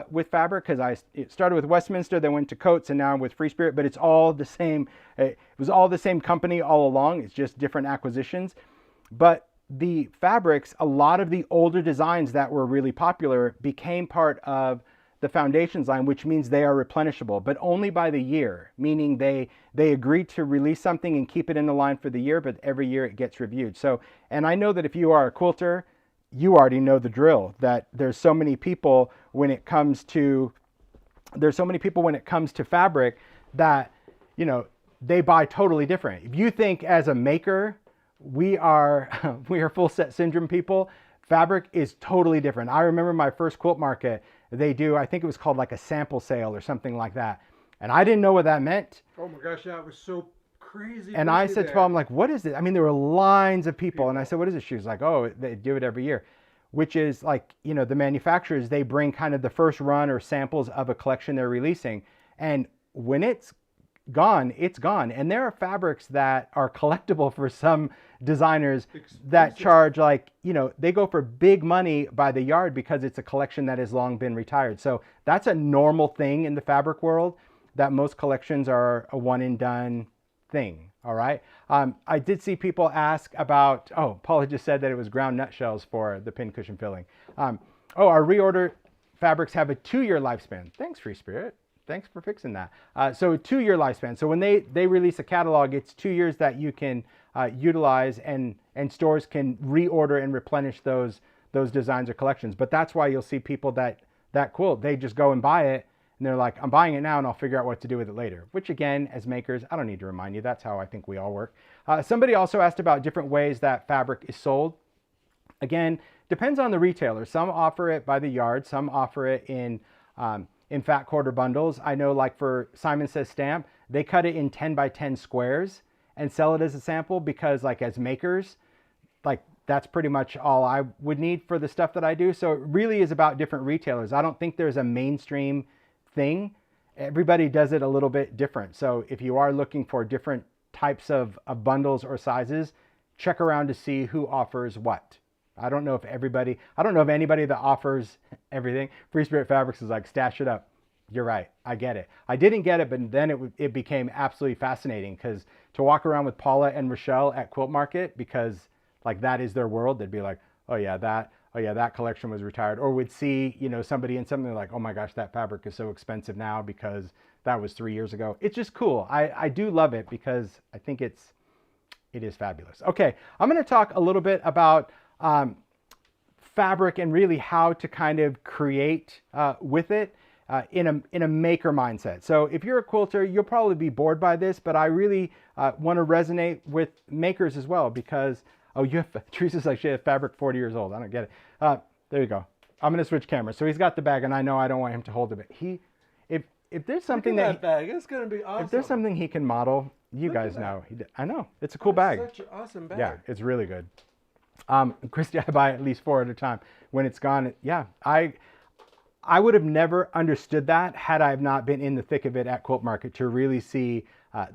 with fabric, because it started with Westminster, then went to Coates, and now I'm with Free Spirit, but it's all the same. It was all the same company all along. It's just different acquisitions. But the fabrics, a lot of the older designs that were really popular became part of the foundations line, which means they are replenishable, but only by the year, meaning they agreed to release something and keep it in the line for the year, but every year it gets reviewed. So, and I know that if you are a quilter, you already know the drill, that there's so many people when it comes to fabric that, you know, they buy totally different. If you think as a maker, we are full set syndrome people, fabric is totally different. I remember my first quilt market, they do, I think it was called like a sample sale or something like that. And I didn't know what that meant. Oh my gosh, yeah, it was so crazy. And I said to Paula, I'm like, what is it? I mean, there were lines of people. And I said, what is this? She was like, oh, they do it every year. Which is like, you know, the manufacturers, they bring kind of the first run or samples of a collection they're releasing. And when it's gone, it's gone. And there are fabrics that are collectible for some designers that charge like, you know, they go for big money by the yard because it's a collection that has long been retired. So that's a normal thing in the fabric world, that most collections are a one and done thing. All right. I did see people ask about, oh, Paula just said that it was ground nutshells for the pin cushion filling. Oh, our reorder fabrics have a 2-year lifespan. Thanks, Free Spirit. Thanks for fixing that. So a 2-year lifespan. So when they release a catalog, it's 2 years that you can utilize, and stores can reorder and replenish those designs or collections. But that's why you'll see people that quilt, they just go and buy it, and they're like, I'm buying it now and I'll figure out what to do with it later. Which again, as makers, I don't need to remind you, that's how I think we all work. Somebody also asked about different ways that fabric is sold. Again, depends on the retailer. Some offer it by the yard, some offer it in fat quarter bundles. I know, like for Simon Says Stamp, they cut it in 10 by 10 squares and sell it as a sample, because like as makers, like that's pretty much all I would need for the stuff that I do. So it really is about different retailers. I don't think there's a mainstream thing. Everybody does it a little bit different. So if you are looking for different types of bundles or sizes, check around to see who offers what. I don't know if anybody that offers everything. Free Spirit Fabrics is like, stash it up. You're right. I get it. I didn't get it, but then it became absolutely fascinating, because to walk around with Paula and Richele at Quilt Market, because like that is their world. They'd be like, oh yeah, that collection was retired. Or would see, you know, somebody in something like, oh my gosh, that fabric is so expensive now because that was 3 years ago. It's just cool. I do love it because I think it is fabulous. Okay, I'm going to talk a little bit about fabric and really how to kind of create with it in a maker mindset. So if you're a quilter, you'll probably be bored by this, but I really want to resonate with makers as well, because, oh, Teresa's like, she has fabric 40 years old. I don't get it. There you go. I'm going to switch cameras. So he's got the bag, and I know I don't want him to hold it, but if there's something that bag, it's going to be awesome. If there's something he can model, you guys know. I know. It's a cool bag. Such an awesome bag. Yeah, it's really good. Christy, I buy at least 4 at a time. When it's gone, yeah, I would have never understood that had I not been in the thick of it at Quilt Market to really see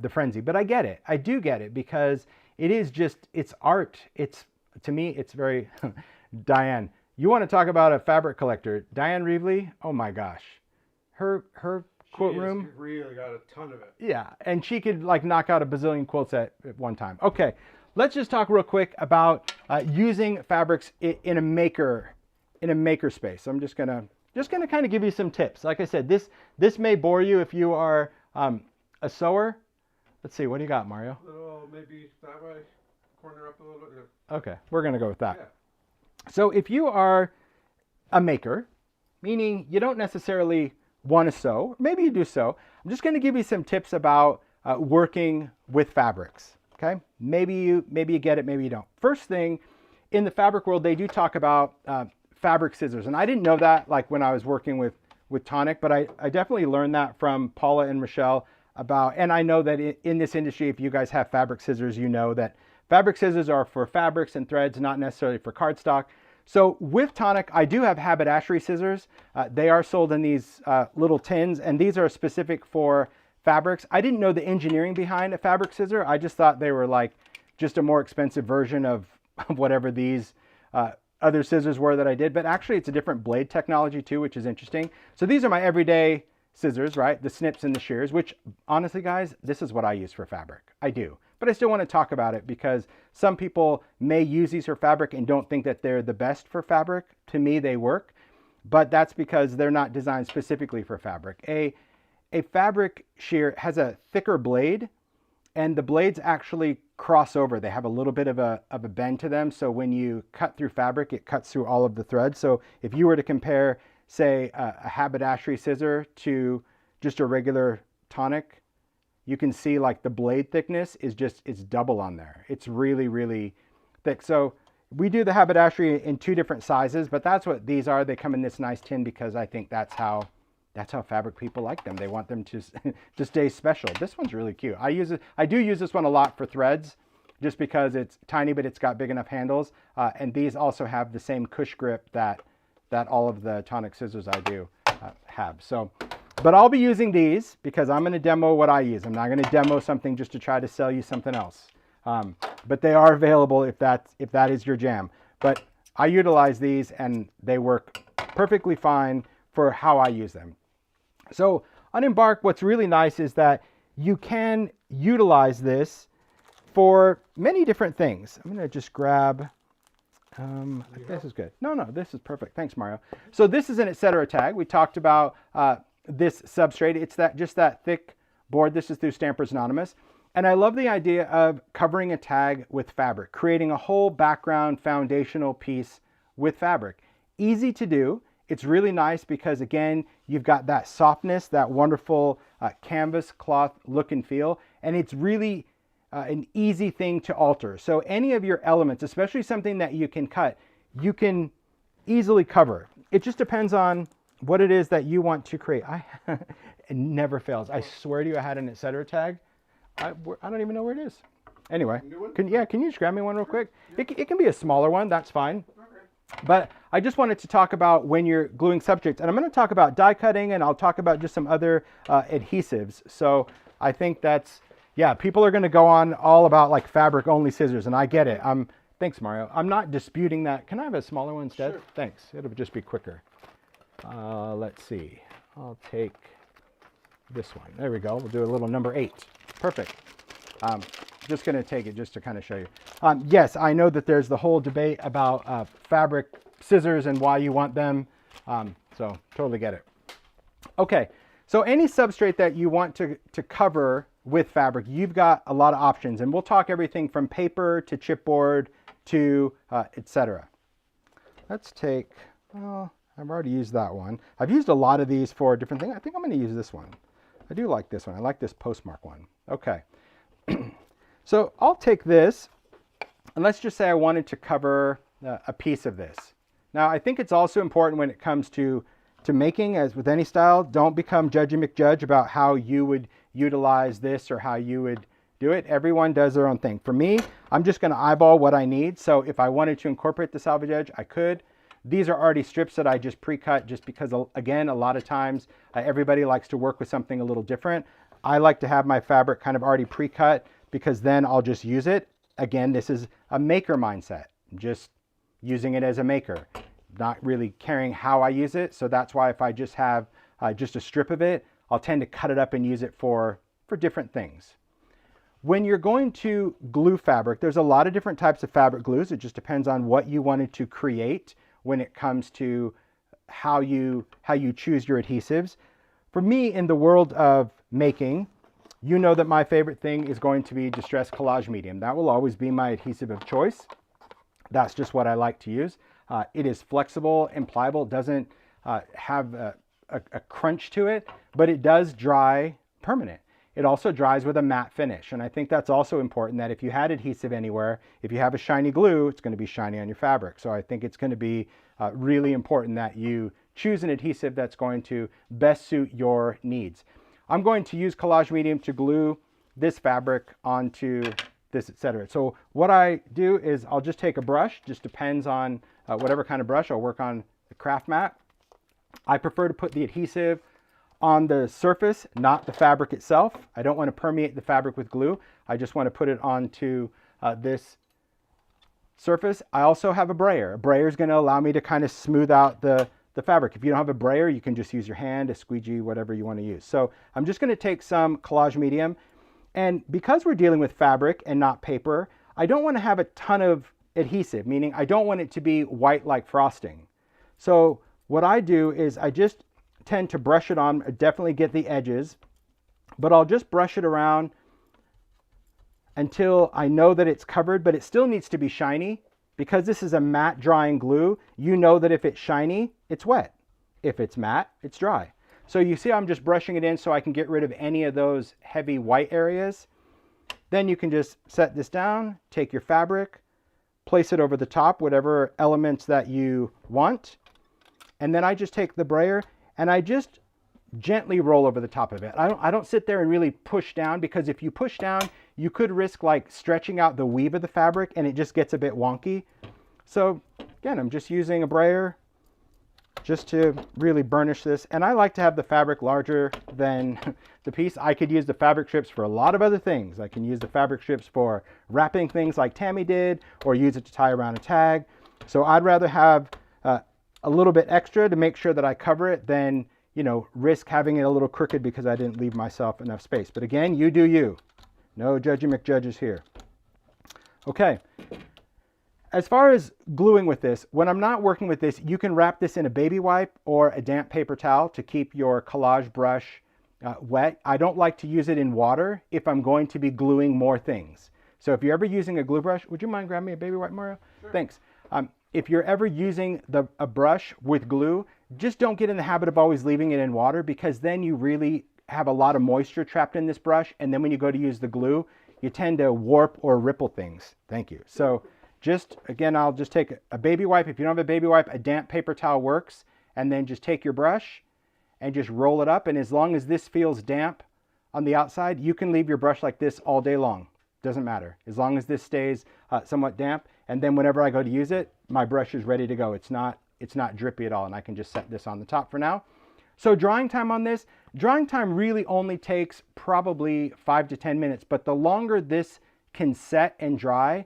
the frenzy. But I get it. I do get it, because it is just, it's art. To me, it's very, Diane, you want to talk about a fabric collector. Diane Reevely, oh my gosh. Her quilt room. She really got a ton of it. Yeah, and she could like knock out a bazillion quilts at one time. Okay, let's just talk real quick about using fabrics in a maker space. So I'm just gonna kind of give you some tips. Like I said, this may bore you if you are a sewer. Let's see, what do you got, Mario? Maybe that way, corner up a little bit. Okay, we're gonna go with that. Yeah. So if you are a maker, meaning you don't necessarily want to sew, maybe you do sew, I'm just going to give you some tips about working with fabrics. Okay, maybe you get it, maybe you don't. First thing, in the fabric world, they do talk about fabric scissors, and I didn't know that like when I was working with Tonic, but I definitely learned that from Paula and Richele about, and I know that in this industry, if you guys have fabric scissors, you know that fabric scissors are for fabrics and threads, not necessarily for cardstock. So with Tonic, I do have Haberdashery scissors. They are sold in these little tins, and these are specific for fabrics. I didn't know the engineering behind a fabric scissor. I just thought they were like just a more expensive version of whatever these other scissors were that I did, but actually it's a different blade technology too, which is interesting. So these are my everyday scissors, right? The snips and the shears, which honestly guys, this is what I use for fabric. I do, but I still want to talk about it because some people may use these for fabric and don't think that they're the best for fabric. To me, they work, but that's because they're not designed specifically for fabric. A fabric shear has a thicker blade, and the blades actually cross over. They have a little bit of a bend to them. So when you cut through fabric, it cuts through all of the threads. So if you were to compare, say, a haberdashery scissor to just a regular Tonic, you can see like the blade thickness is it's double on there. It's really, really thick. So we do the haberdashery in 2 different sizes, but that's what these are. They come in this nice tin because I think that's how fabric people like them. They want them to stay special. This one's really cute. I do use this one a lot for threads just because it's tiny, but it's got big enough handles. And these also have the same cush grip that all of the Tonic scissors I do have. So, but I'll be using these because I'm going to demo what I use. I'm not going to demo something just to try to sell you something else. But they are available if that is your jam. But I utilize these and they work perfectly fine for how I use them. So on Embark, what's really nice is that you can utilize this for many different things. I'm going to just grab, this is good. No, this is perfect. Thanks, Mario. So this is an Etcetera tag. We talked about this substrate. It's just that thick board. This is through Stampers Anonymous. And I love the idea of covering a tag with fabric, creating a whole background foundational piece with fabric. Easy to do. It's really nice because, again, you've got that softness, that wonderful canvas cloth look and feel, and it's really an easy thing to alter. So any of your elements, especially something that you can cut, you can easily cover. It just depends on what it is that you want to create. It never fails. I swear to you, I had an Etcetera tag. I don't even know where it is. Anyway, can you just grab me one real quick? It can be a smaller one, that's fine. But I just wanted to talk about when you're gluing substrates, and I'm going to talk about die cutting, and I'll talk about just some other adhesives. So I think that's, yeah, people are going to go on all about like fabric only scissors, and I get it. Thanks, Mario. I'm not disputing that. Can I have a smaller one instead? Sure. Thanks. It'll just be quicker. Let's see. I'll take this one. There we go. We'll do a little number 8. Perfect. Just going to take it just to kind of show you. Yes, I know that there's the whole debate about fabric scissors and why you want them. So totally get it. Okay, so any substrate that you want to cover with fabric, you've got a lot of options. And we'll talk everything from paper to chipboard to etc. Let's take, well, I've already used that one. I've used a lot of these for different things. I think I'm going to use this one. I do like this one. I like this postmark one. Okay. So I'll take this, and let's just say I wanted to cover a piece of this. Now, I think it's also important when it comes to making, as with any style, don't become Judgy McJudge about how you would utilize this or how you would do it. Everyone does their own thing. For me, I'm just going to eyeball what I need. So if I wanted to incorporate the salvage edge, I could. These are already strips that I just pre-cut just because, again, a lot of times everybody likes to work with something a little different. I like to have my fabric kind of already pre-cut because then I'll just use it. Again, this is a maker mindset, just using it as a maker, not really caring how I use it. So that's why if I just have just a strip of it, I'll tend to cut it up and use it for different things. When you're going to glue fabric, there's a lot of different types of fabric glues. It just depends on what you wanted to create when it comes to how you choose your adhesives. For me, in the world of making, you know that my favorite thing is going to be Distress Collage Medium. That will always be my adhesive of choice. That's just what I like to use. It is flexible and pliable. It doesn't have a crunch to it, but it does dry permanent. It also dries with a matte finish. And I think that's also important, that if you had adhesive anywhere, if you have a shiny glue, it's going to be shiny on your fabric. So I think it's going to be really important that you choose an adhesive that's going to best suit your needs. I'm going to use Collage Medium to glue this fabric onto this, etc. So what I do is I'll just take a brush, just depends on whatever kind of brush. I'll work on the craft mat. I prefer to put the adhesive on the surface, not the fabric itself. I don't want to permeate the fabric with glue. I just want to put it onto this surface. I also have a brayer. A brayer is going to allow me to kind of smooth out the fabric. If you don't have a brayer, you can just use your hand, a squeegee, whatever you want to use. So I'm just going to take some Collage Medium, and because we're dealing with fabric and not paper, I don't want to have a ton of adhesive, meaning I don't want it to be white like frosting. So what I do is I just tend to brush it on, definitely get the edges, but I'll just brush it around until I know that it's covered, but it still needs to be shiny. Because this is a matte drying glue, you know that if it's shiny, it's wet. If it's matte, it's dry. So you see I'm just brushing it in so I can get rid of any of those heavy white areas. Then you can just set this down, take your fabric, place it over the top, whatever elements that you want. And then I just take the brayer and I just gently roll over the top of it. I don't sit there and really push down, because if you push down, you could risk like stretching out the weave of the fabric and it just gets a bit wonky. So again, I'm just using a brayer just to really burnish this. And I like to have the fabric larger than the piece. I could use the fabric strips for a lot of other things. I can use the fabric strips for wrapping things like Tami did, or use it to tie around a tag. So I'd rather have a little bit extra to make sure that I cover it than, you know, risk having it a little crooked because I didn't leave myself enough space. But again, you do you. No judgy McJudges here. Okay. As far as gluing with this, when I'm not working with this, you can wrap this in a baby wipe or a damp paper towel to keep your collage brush wet. I don't like to use it in water if I'm going to be gluing more things. So if you're ever using a glue brush, would you mind grabbing me a baby wipe, Mario? Sure. Thanks. If you're ever using a brush with glue, just don't get in the habit of always leaving it in water, because then you really have a lot of moisture trapped in this brush. And then when you go to use the glue, you tend to warp or ripple things. Thank you. So just, again, I'll just take a baby wipe. If you don't have a baby wipe, a damp paper towel works. And then just take your brush and just roll it up. And as long as this feels damp on the outside, you can leave your brush like this all day long. Doesn't matter. As long as this stays somewhat damp. And then whenever I go to use it, my brush is ready to go. It's not drippy at all. And I can just set this on the top for now. So drying time on this, drying time really only takes probably 5 to 10 minutes. But the longer this can set and dry,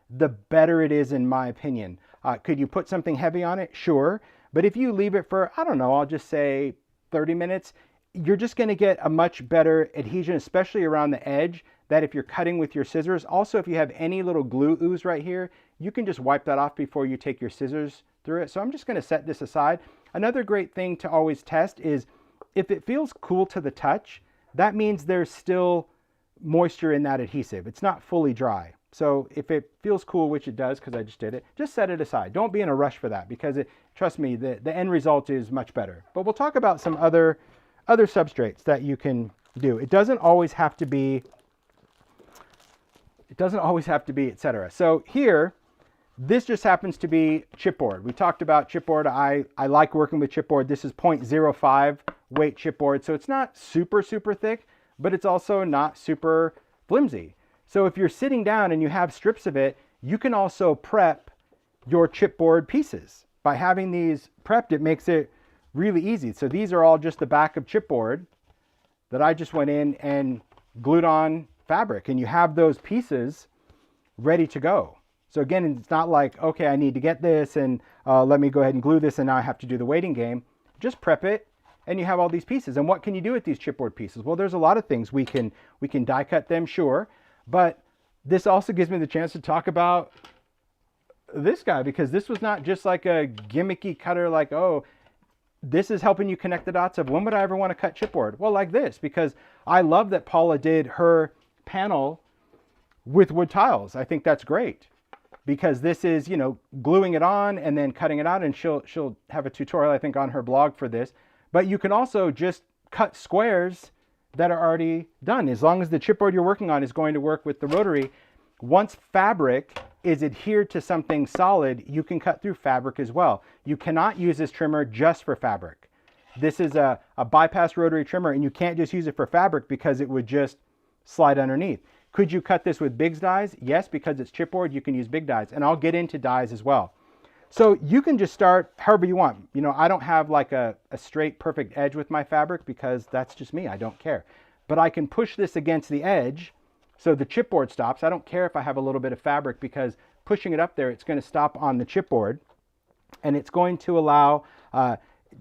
the better it is in my opinion. Could you put something heavy on it? Sure. But if you leave it for, I don't know, I'll just say 30 minutes, you're just going to get a much better adhesion, especially around the edge, that if you're cutting with your scissors. Also, if you have any little glue ooze right here, you can just wipe that off before you take your scissors through it. So I'm just going to set this aside. Another great thing to always test is if it feels cool to the touch, that means there's still moisture in that adhesive. It's not fully dry. So if it feels cool, which it does because I just did it, just set it aside. Don't be in a rush for that, because trust me, the end result is much better. But we'll talk about some other substrates that you can do. It doesn't always have to be Etcetera. So here, this just happens to be chipboard. We talked about chipboard. I like working with chipboard. This is 0.05 weight chipboard. So it's not super, super thick, but it's also not super flimsy. So if you're sitting down and you have strips of it, you can also prep your chipboard pieces. By having these prepped, it makes it really easy. So these are all just the back of chipboard that I just went in and glued on fabric, and you have those pieces ready to go. So again, it's not like, okay, I need to get this and let me go ahead and glue this and now I have to do the waiting game. Just prep it and you have all these pieces. And what can you do with these chipboard pieces? Well, there's a lot of things. We can die cut them, sure. But this also gives me the chance to talk about this guy, because this was not just like a gimmicky cutter, like, oh, this is helping you connect the dots of when would I ever want to cut chipboard? Well, like this, because I love that Paula did her panel with wood tiles. I think that's great. because this is, you know, gluing it on and then cutting it out, and she'll have a tutorial, I think, on her blog for this. But you can also just cut squares that are already done. As long as the chipboard you're working on is going to work with the rotary, once fabric is adhered to something solid, you can cut through fabric as well. You cannot use this trimmer just for fabric. This is a bypass rotary trimmer, and you can't just use it for fabric because it would just slide underneath. Could you cut this with Biggs dies? Yes, because it's chipboard, you can use big dies, and I'll get into dies as well. So you can just start however you want. You know, I don't have like a straight perfect edge with my fabric because that's just me, I don't care. But I can push this against the edge so the chipboard stops. I don't care if I have a little bit of fabric, because pushing it up there, it's going to stop on the chipboard, and it's going to allow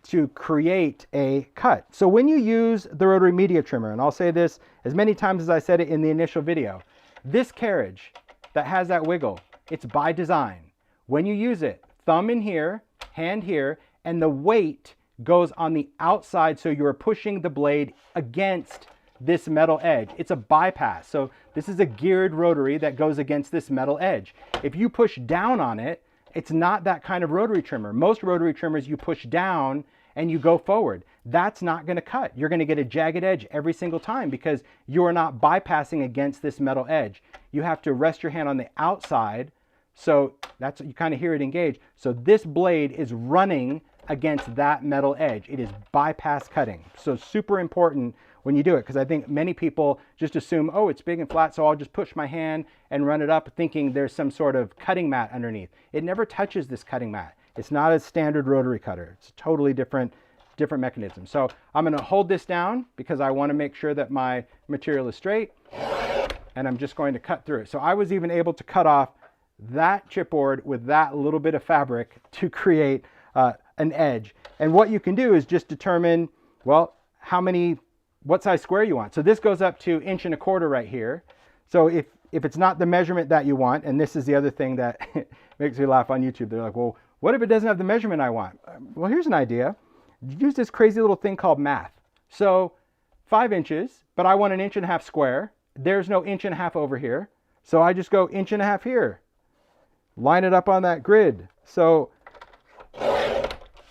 to create a cut. So when you use the rotary media trimmer, and I'll say this as many times as I said it in the initial video, this carriage that has that wiggle, it's by design. When you use it, thumb in here, hand here, and the weight goes on the outside, so you're pushing the blade against this metal edge. It's a bypass. So this is a geared rotary that goes against this metal edge. If you push down on it, it's not that kind of rotary trimmer. Most rotary trimmers, you push down and you go forward. That's not going to cut. You're going to get a jagged edge every single time because you are not bypassing against this metal edge. You have to rest your hand on the outside, so that's, you kind of hear it engage. So this blade is running against that metal edge. It is bypass cutting. So super important when you do it, because I think many people just assume, oh, it's big and flat, so I'll just push my hand and run it up thinking there's some sort of cutting mat underneath. It never touches this cutting mat. It's not a standard rotary cutter. It's a totally different mechanism. So I'm going to hold this down because I want to make sure that my material is straight, and I'm just going to cut through it. So I was even able to cut off that chipboard with that little bit of fabric to create an edge. And what you can do is just determine, well, what size square you want. So this goes up to 1 1/4 right here. So if it's not the measurement that you want, and this is the other thing that makes me laugh on YouTube, they're like, well, what if it doesn't have the measurement I want? Well, here's an idea. Use this crazy little thing called math. So 5 inches, but I want 1 1/2 inch square. There's no 1 1/2 inch over here. So I just go 1 1/2 inch here. Line it up on that grid. So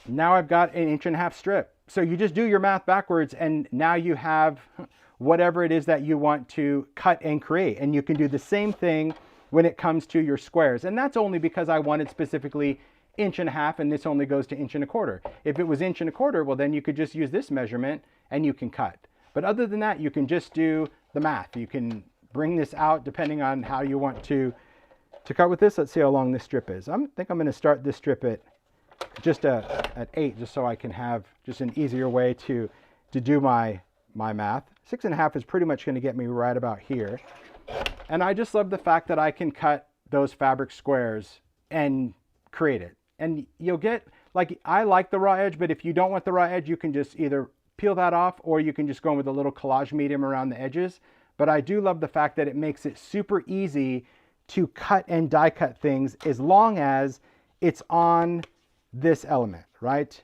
now I've got 1 1/2 inch strip. So you just do your math backwards, and now you have whatever it is that you want to cut and create. And you can do the same thing when it comes to your squares. And that's only because I wanted specifically 1 1/2 inch, and this only goes to 1 1/4 inch. If it was 1 1/4 inch, well, then you could just use this measurement and you can cut. But other than that, you can just do the math. You can bring this out depending on how you want to cut with this. Let's see how long this strip is. I think I'm going to start this strip at 8, just so I can have just an easier way to do my math. 6 1/2 is pretty much going to get me right about here. And I just love the fact that I can cut those fabric squares and create it. And you'll get, like, I like the raw edge, but if you don't want the raw edge, you can just either peel that off, or you can just go in with a little collage medium around the edges. But I do love the fact that it makes it super easy to cut and die cut things as long as it's on this element, right?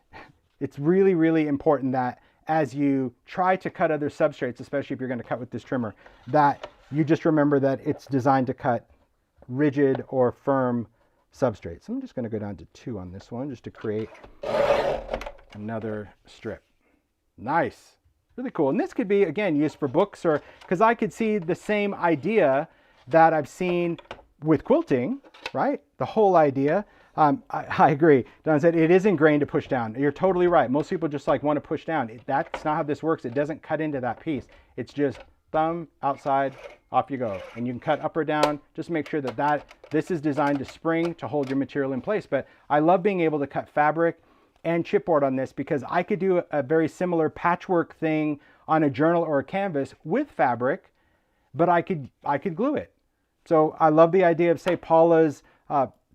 It's really, really important that as you try to cut other substrates, especially if you're going to cut with this trimmer, that you just remember that it's designed to cut rigid or firm substrates. I'm just going to go down to 2 on this one just to create another strip. Nice. Really cool. And this could be, again, used for books, or because I could see the same idea that I've seen with quilting, right? The whole idea. I agree. Don said it is ingrained to push down. You're totally right. Most people just like want to push down. That's not how this works. It doesn't cut into that piece. It's just thumb outside, off you go. And you can cut up or down. Just make sure that this is designed to spring to hold your material in place. But I love being able to cut fabric and chipboard on this, because I could do a very similar patchwork thing on a journal or a canvas with fabric, but I could glue it. So I love the idea of, say, Paula's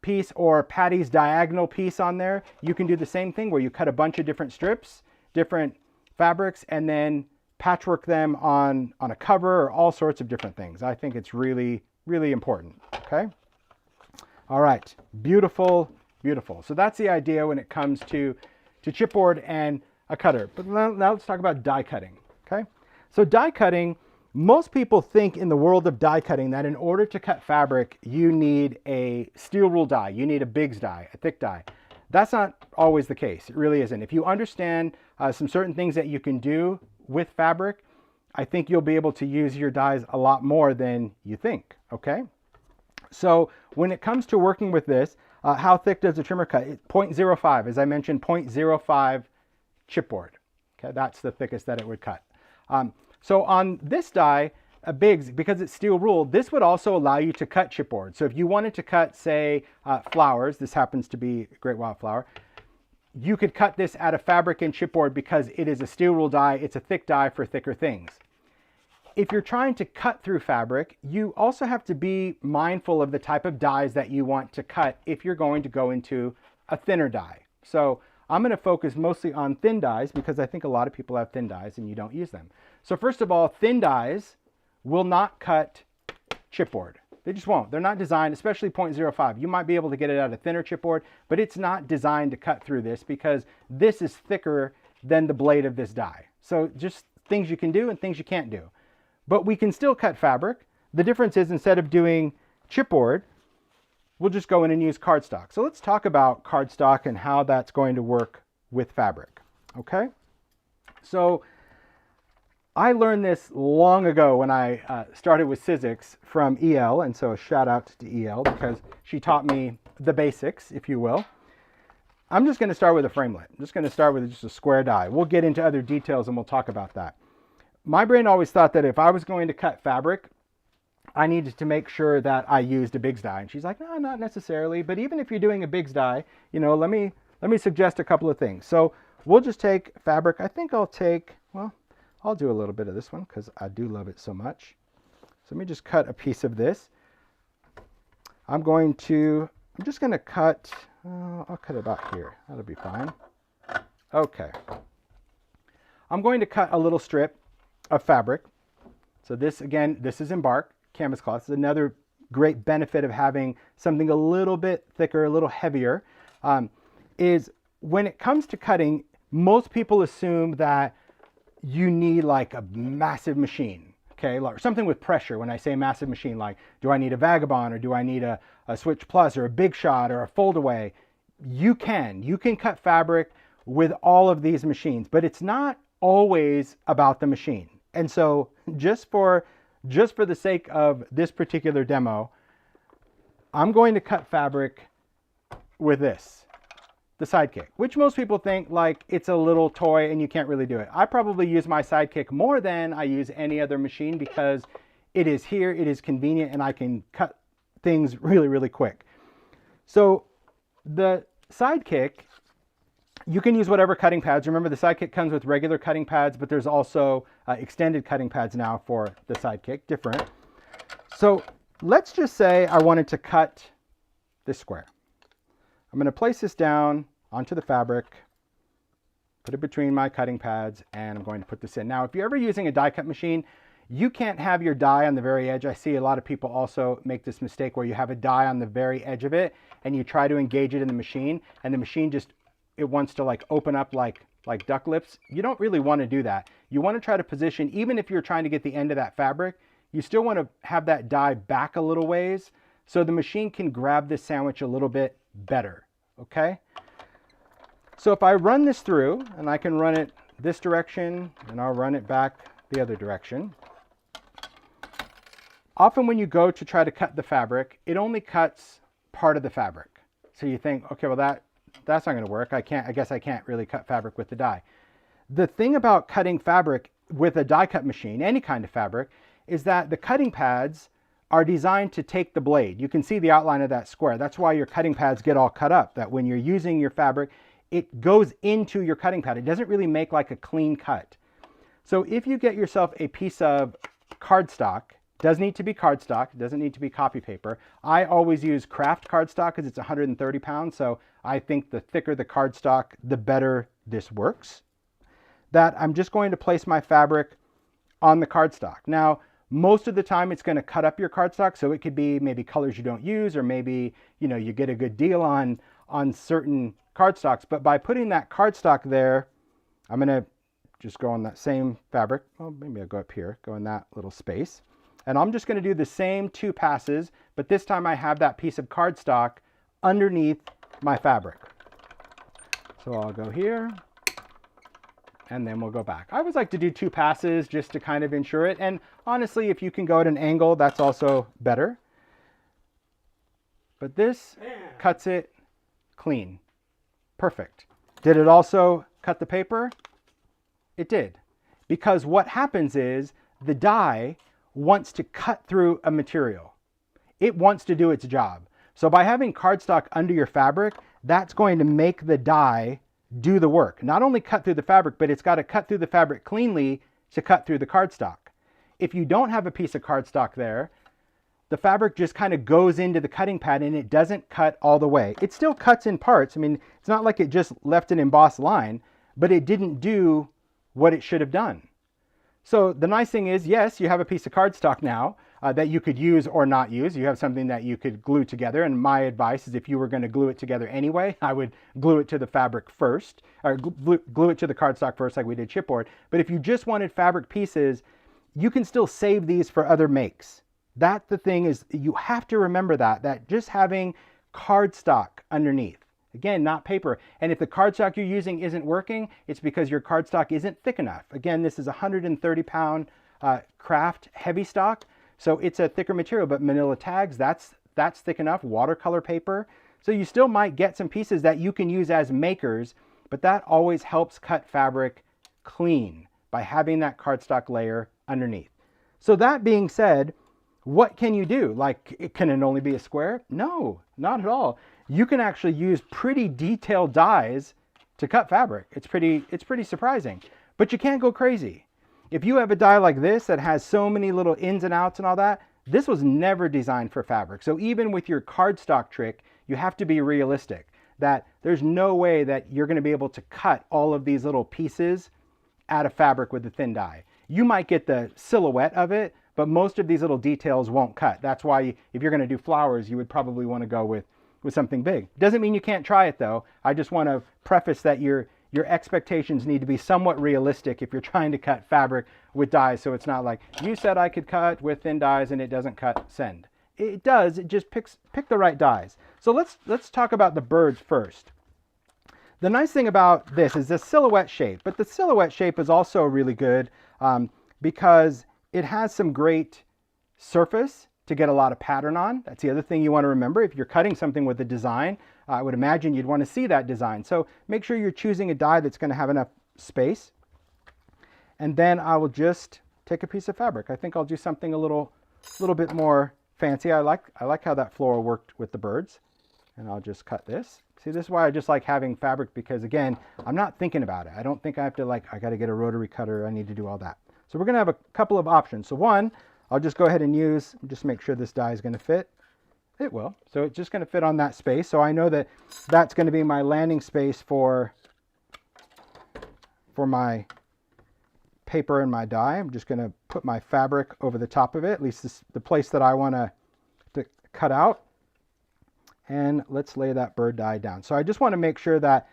piece or Patty's diagonal piece on there. You can do the same thing where you cut a bunch of different strips, different fabrics, and then patchwork them on a cover, or all sorts of different things. I think it's really, really important. Okay. All right. Beautiful, beautiful. So that's the idea when it comes to chipboard and a cutter. But now let's talk about die cutting. Okay. So die cutting Most people think in the world of die cutting that in order to cut fabric, you need a steel rule die. You need a Biggs die, a thick die. That's not always the case. It really isn't. If you understand some certain things that you can do with fabric, I think you'll be able to use your dies a lot more than you think, okay? So when it comes to working with this, how thick does the trimmer cut? 0.05, as I mentioned, 0.05 chipboard. Okay, that's the thickest that it would cut. So on this die, a Biggs, because it's steel ruled, this would also allow you to cut chipboard. So if you wanted to cut, say, flowers, this happens to be a great wildflower, you could cut this out of fabric and chipboard because it is a steel rule die. It's a thick die for thicker things. If you're trying to cut through fabric, you also have to be mindful of the type of dies that you want to cut if you're going to go into a thinner die. So I'm going to focus mostly on thin dies because I think a lot of people have thin dies and you don't use them. So first of all, thin dies will not cut chipboard. They just won't. They're not designed, especially 0.05. You might be able to get it out of thinner chipboard, but it's not designed to cut through this because this is thicker than the blade of this die. So just things you can do and things you can't do. But we can still cut fabric. The difference is instead of doing chipboard, we'll just go in and use cardstock. So let's talk about cardstock and how that's going to work with fabric, okay? So I learned this long ago when I started with Sizzix from EL, and so a shout out to EL because she taught me the basics, if you will. I'm just going to start with a framelit. I'm just going to start with just a square die. We'll get into other details and we'll talk about that. My brain always thought that if I was going to cut fabric, I needed to make sure that I used a Biggs die. And she's like, no, not necessarily. But even if you're doing a Biggs die, you know, let me suggest a couple of things. So we'll just take fabric. I think I'll take, well, I'll do a little bit of this one because I do love it so much. So let me just cut a piece of this. I'm just going to cut, I'll cut about here. That'll be fine. Okay. I'm going to cut a little strip of fabric. So this, again, this is Embark canvas cloth. It's another great benefit of having something a little bit thicker, a little heavier, is when it comes to cutting, most people assume that you need like a massive machine, okay? Like something with pressure. When I say massive machine, like, do I need a Vagabond or do I need a Switch Plus or a Big Shot or a Foldaway? You can cut fabric with all of these machines, but it's not always about the machine. And so just for the sake of this particular demo, I'm going to cut fabric with this, the Sidekick, which most people think like it's a little toy and you can't really do it. I probably use my Sidekick more than I use any other machine because it is here, it is convenient, and I can cut things really, really quick. So the Sidekick, you can use whatever cutting pads. Remember, the Sidekick comes with regular cutting pads, but there's also extended cutting pads now for the Sidekick, different. So let's just say I wanted to cut this square. I'm going to place this down onto the fabric, put it between my cutting pads, and I'm going to put this in. Now, if you're ever using a die cut machine, you can't have your die on the very edge. I see a lot of people also make this mistake where you have a die on the very edge of it, and you try to engage it in the machine, and the machine just, it wants to like open up like duck lips. You don't really want to do that. You want to try to position, even if you're trying to get the end of that fabric, you still want to have that die back a little ways so the machine can grab this sandwich a little bit better, okay? So if I run this through, and I can run it this direction, and I'll run it back the other direction. Often when you go to try to cut the fabric, it only cuts part of the fabric. So you think, okay, well that's not going to work. I guess I can't really cut fabric with the die. The thing about cutting fabric with a die cut machine, any kind of fabric, is that the cutting pads are designed to take the blade. You can see the outline of that square. That's why your cutting pads get all cut up, that when you're using your fabric, it goes into your cutting pad. It doesn't really make like a clean cut. So if you get yourself a piece of cardstock, does need to be cardstock, it doesn't need to be copy paper. I always use craft cardstock because it's 130 pounds, so I think the thicker the cardstock, the better this works. That I'm just going to place my fabric on the cardstock. Now, most of the time it's going to cut up your cardstock, so it could be maybe colors you don't use, or maybe, you know, you get a good deal on certain cardstocks. But by putting that cardstock there, I'm going to just go on that same fabric. Well, maybe I'll go up here, go in that little space. And I'm just going to do the same 2 passes, but this time I have that piece of cardstock underneath my fabric. So I'll go here, and then we'll go back. I always like to do 2 passes just to kind of ensure it. And honestly, if you can go at an angle, that's also better. But this cuts it clean. Perfect. Did it also cut the paper? It did. Because what happens is the die wants to cut through a material. It wants to do its job. So by having cardstock under your fabric, that's going to make the die do the work. Not only cut through the fabric, but it's got to cut through the fabric cleanly to cut through the cardstock. If you don't have a piece of cardstock there, the fabric just kind of goes into the cutting pad and it doesn't cut all the way. It still cuts in parts. I mean, it's not like it just left an embossed line, but it didn't do what it should have done. So the nice thing is, yes, you have a piece of cardstock now that you could use or not use. You have something that you could glue together. And my advice is if you were going to glue it together anyway, I would glue it to the fabric first, or glue it to the cardstock first like we did chipboard. But if you just wanted fabric pieces, you can still save these for other makes. That's the thing, is you have to remember that just having cardstock underneath. Again, not paper. And if the cardstock you're using isn't working, it's because your cardstock isn't thick enough. Again, this is a 130-pound craft heavy stock, so it's a thicker material, but manila tags, that's thick enough, watercolor paper. So you still might get some pieces that you can use as makers, but that always helps cut fabric clean by having that cardstock layer underneath. So that being said, what can you do? Like, can it only be a square? No, not at all. You can actually use pretty detailed dies to cut fabric. It's pretty surprising, but you can't go crazy. If you have a die like this that has so many little ins and outs and all that, this was never designed for fabric. So even with your cardstock trick, you have to be realistic that there's no way that you're going to be able to cut all of these little pieces out of fabric with a thin die. You might get the silhouette of it, but most of these little details won't cut. That's why if you're going to do flowers, you would probably want to go with something big. Doesn't mean you can't try it though. I just want to preface that your expectations need to be somewhat realistic if you're trying to cut fabric with dies, so it's not like, you said I could cut with thin dies and it doesn't cut, send. It does, it just pick the right dies. So let's talk about the birds first. The nice thing about this is the silhouette shape, but the silhouette shape is also really good because it has some great surface to get a lot of pattern on. That's the other thing you want to remember. If you're cutting something with a design, I would imagine you'd want to see that design. So make sure you're choosing a die that's going to have enough space. And then I will just take a piece of fabric. I think I'll do something a little bit more fancy. I like how that floral worked with the birds. And I'll just cut this. See, this is why I just like having fabric, because again, I'm not thinking about it. I don't think I have to I got to get a rotary cutter. I need to do all that. So we're going to have a couple of options. So one, I'll just go ahead and just make sure this die is going to fit. It will. So it's just going to fit on that space. So I know that that's going to be my landing space for my paper and my die. I'm just going to put my fabric over the top of it, at least the place that I want to cut out. And let's lay that bird die down. So I just want to make sure that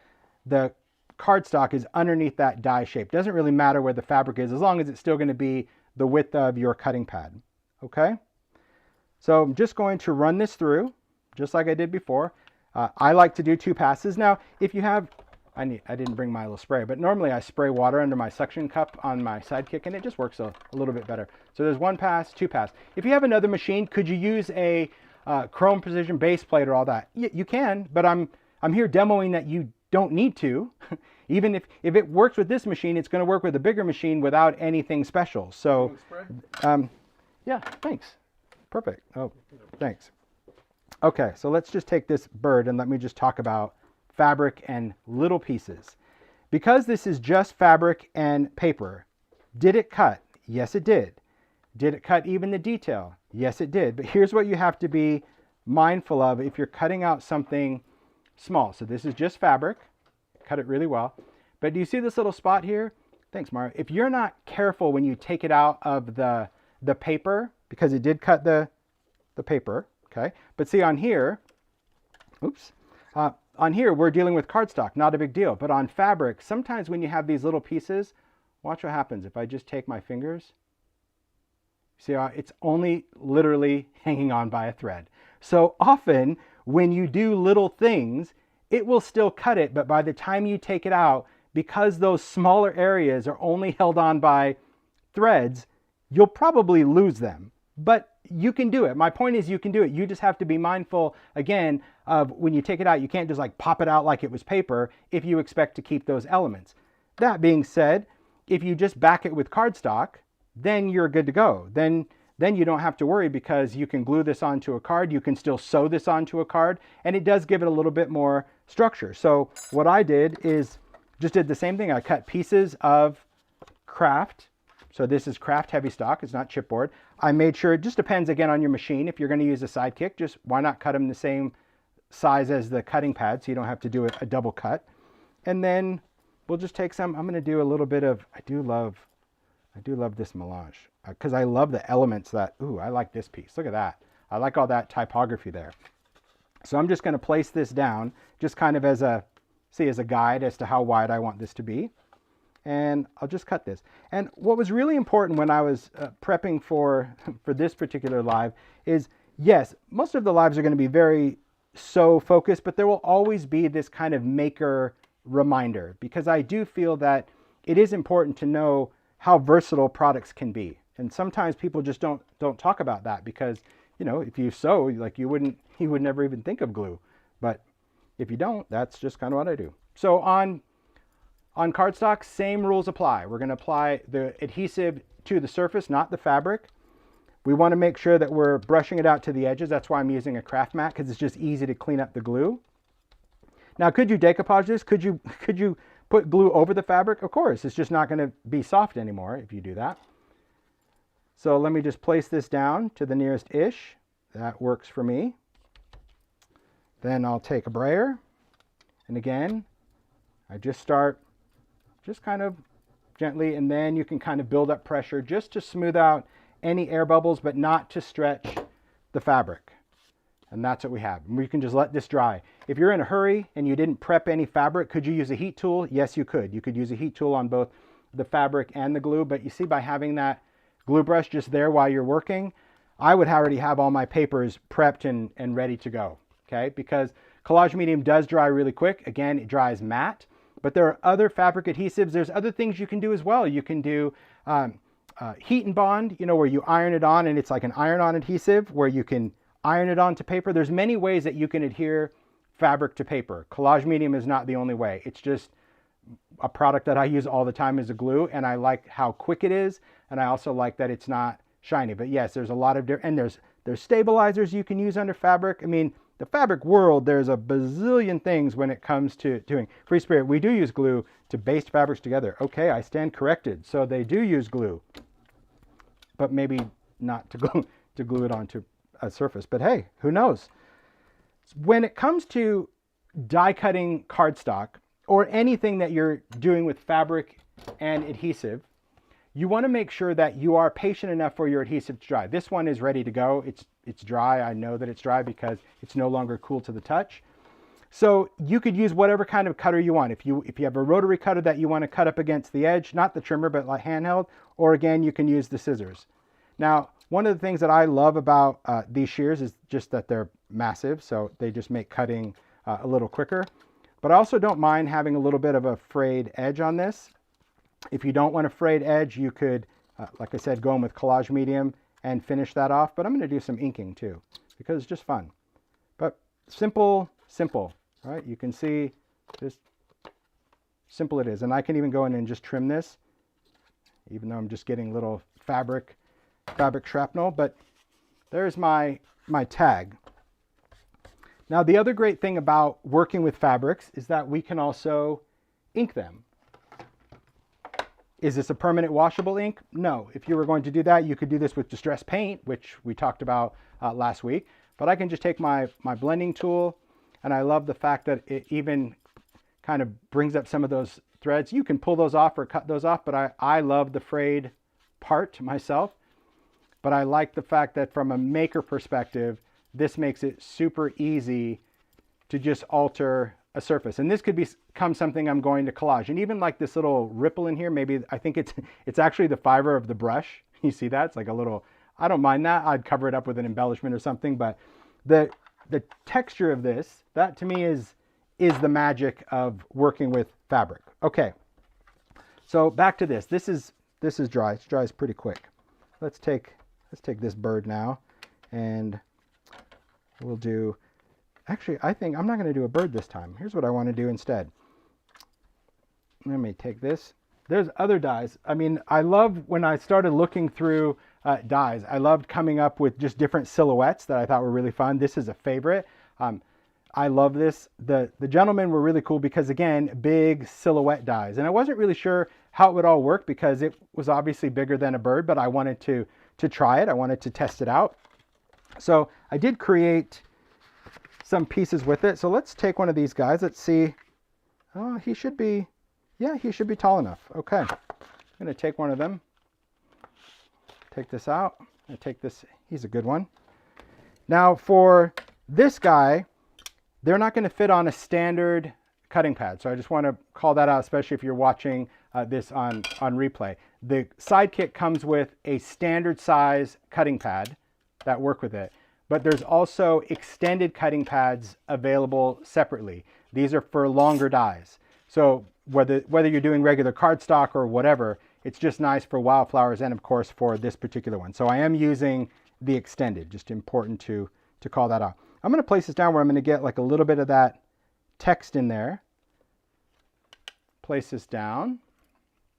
the cardstock is underneath that die shape. Doesn't really matter where the fabric is, as long as it's still going to be the width of your cutting pad. Okay? So I'm just going to run this through, just like I did before. I like to do 2 passes. Now, if you have, I didn't bring my little spray, but normally I spray water under my suction cup on my Sidekick, and it just works a little bit better. So there's 1 pass, 2 pass. If you have another machine, could you use a chrome precision base plate or all that? You can, but I'm here demoing that you don't need to. Even if it works with this machine, it's going to work with a bigger machine without anything special. So, yeah, thanks. Perfect. Oh, thanks. Okay, so let's just take this bird and let me just talk about fabric and little pieces. Because this is just fabric and paper, did it cut? Yes, it did. Did it cut even the detail? Yes, it did. But here's what you have to be mindful of if you're cutting out something small. So this is just fabric. Cut it really well. But do you see this little spot here? Thanks, Mara. If you're not careful when you take it out of the paper, because it did cut the paper, okay? But see on here, oops, on here we're dealing with cardstock, not a big deal. But on fabric, sometimes when you have these little pieces, Watch what happens if I just take my fingers. See how it's only literally hanging on by a thread. So often when you do little things, it will still cut it, but by the time you take it out, because those smaller areas are only held on by threads, you'll probably lose them. But you can do it. My point is you can do it. You just have to be mindful, again, of when you take it out, you can't just like pop it out like it was paper if you expect to keep those elements. That being said, if you just back it with cardstock, then you're good to go. Then you don't have to worry because you can glue this onto a card. You can still sew this onto a card, and it does give it a little bit more structure. So what I did is just did the same thing. I cut pieces of craft. So this is craft heavy stock. It's not chipboard. I made sure, it just depends again on your machine. If you're going to use a sidekick, just why not cut them the same size as the cutting pad so you don't have to do a double cut. And then we'll just take some, I'm going to do a little bit of, I do love this melange because I love the elements that, ooh, I like this piece. Look at that. I like all that typography there. So I'm just going to place this down just kind of as a, as a guide as to how wide I want this to be. And I'll just cut this. And what was really important when I was prepping for this particular live is, yes, most of the lives are going to be very sew focused, but there will always be this kind of maker reminder because I do feel that it is important to know how versatile products can be. And sometimes people just don't talk about that because, you know, if you sew, like you would never even think of glue. But if you don't, that's just kind of what I do. So on cardstock, same rules apply. We're going to apply the adhesive to the surface, not the fabric. We want to make sure that we're brushing it out to the edges. That's why I'm using a craft mat because it's just easy to clean up the glue. Now, could you decoupage this? Could you put glue over the fabric? Of course, it's just not going to be soft anymore if you do that. So let me just place this down to the nearest ish. That works for me. Then I'll take a brayer. And again, I just start just kind of gently, and then you can kind of build up pressure just to smooth out any air bubbles, but not to stretch the fabric. And that's what we have. And we can just let this dry. If you're in a hurry and you didn't prep any fabric, could you use a heat tool? Yes, you could. You could use a heat tool on both the fabric and the glue, but you see by having that glue brush just there while you're working, I would already have all my papers prepped and ready to go, okay? Because Collage medium does dry really quick. Again, it dries matte. But there are other fabric adhesives. There's other things you can do as well. You can do heat and bond, you know, where you iron it on and it's like an iron-on adhesive where you can iron it onto paper. There's many ways that you can adhere fabric to paper. Collage medium is not the only way. It's just a product that I use all the time as a glue, and I like how quick it is, and I also like that it's not shiny. But yes, there's a lot of different, and there's stabilizers you can use under fabric. I mean, the fabric world, there's a bazillion things when it comes to doing. Free Spirit, we do use glue to baste fabrics together. Okay, I stand corrected. So they do use glue, but maybe not to glue it onto a surface. But hey, who knows? When it comes to die cutting cardstock or anything that you're doing with fabric and adhesive, you want to make sure that you are patient enough for your adhesive to dry. This one is ready to go. It's dry. I know that it's dry because it's no longer cool to the touch. So you could use whatever kind of cutter you want. If you have a rotary cutter that you want to cut up against the edge, not the trimmer, but like handheld, or again, you can use the scissors. Now, one of the things that I love about these shears is just that they're massive, so they just make cutting a little quicker. But I also don't mind having a little bit of a frayed edge on this. If you don't want a frayed edge, you could, like I said, go in with Collage medium and finish that off. But I'm going to do some inking too, because it's just fun. But simple, right? You can see just simple it is. And I can even go in and just trim this, even though I'm just getting little fabric shrapnel. But there's my tag. Now, the other great thing about working with fabrics is that we can also ink them. Is this a permanent washable ink? No. If you were going to do that, you could do this with distress paint, which we talked about last week. But I can just take my blending tool, and I love the fact that it even kind of brings up some of those threads. You can pull those off or cut those off, but I love the frayed part myself. But I like the fact that from a maker perspective, this makes it super easy to just alter a surface. And this could become something I'm going to collage. And even like this little ripple in here, maybe I think it's actually the fiber of the brush. You see that? It's like a little, I don't mind that. I'd cover it up with an embellishment or something, but the texture of this, that to me is the magic of working with fabric. Okay, so back to this. This is dry. It dries pretty quick. Let's take this bird now, and we'll do. Actually, I think I'm not going to do a bird this time. Here's what I want to do instead. Let me take this. There's other dyes. I mean, I love when I started looking through dyes. I loved coming up with just different silhouettes that I thought were really fun. This is a favorite. I love this. The gentlemen were really cool because, again, big silhouette dyes. And I wasn't really sure how it would all work because it was obviously bigger than a bird, but I wanted to try it. I wanted to test it out. So I did create some pieces with it. So let's take one of these guys. Let's see. Oh, he should be, yeah, he should be tall enough. Okay. I'm going to take one of them. Take this out. I take this. He's a good one. Now for this guy, they're not going to fit on a standard cutting pad. So I just want to call that out, especially if you're watching this on replay. The Sidekick comes with a standard size cutting pad that work with it, but there's also extended cutting pads available separately. These are for longer dies. So whether you're doing regular cardstock or whatever, it's just nice for wildflowers and of course for this particular one. So I am using the extended, just important to call that out. I'm going to place this down where I'm going to get like a little bit of that text in there. Place this down.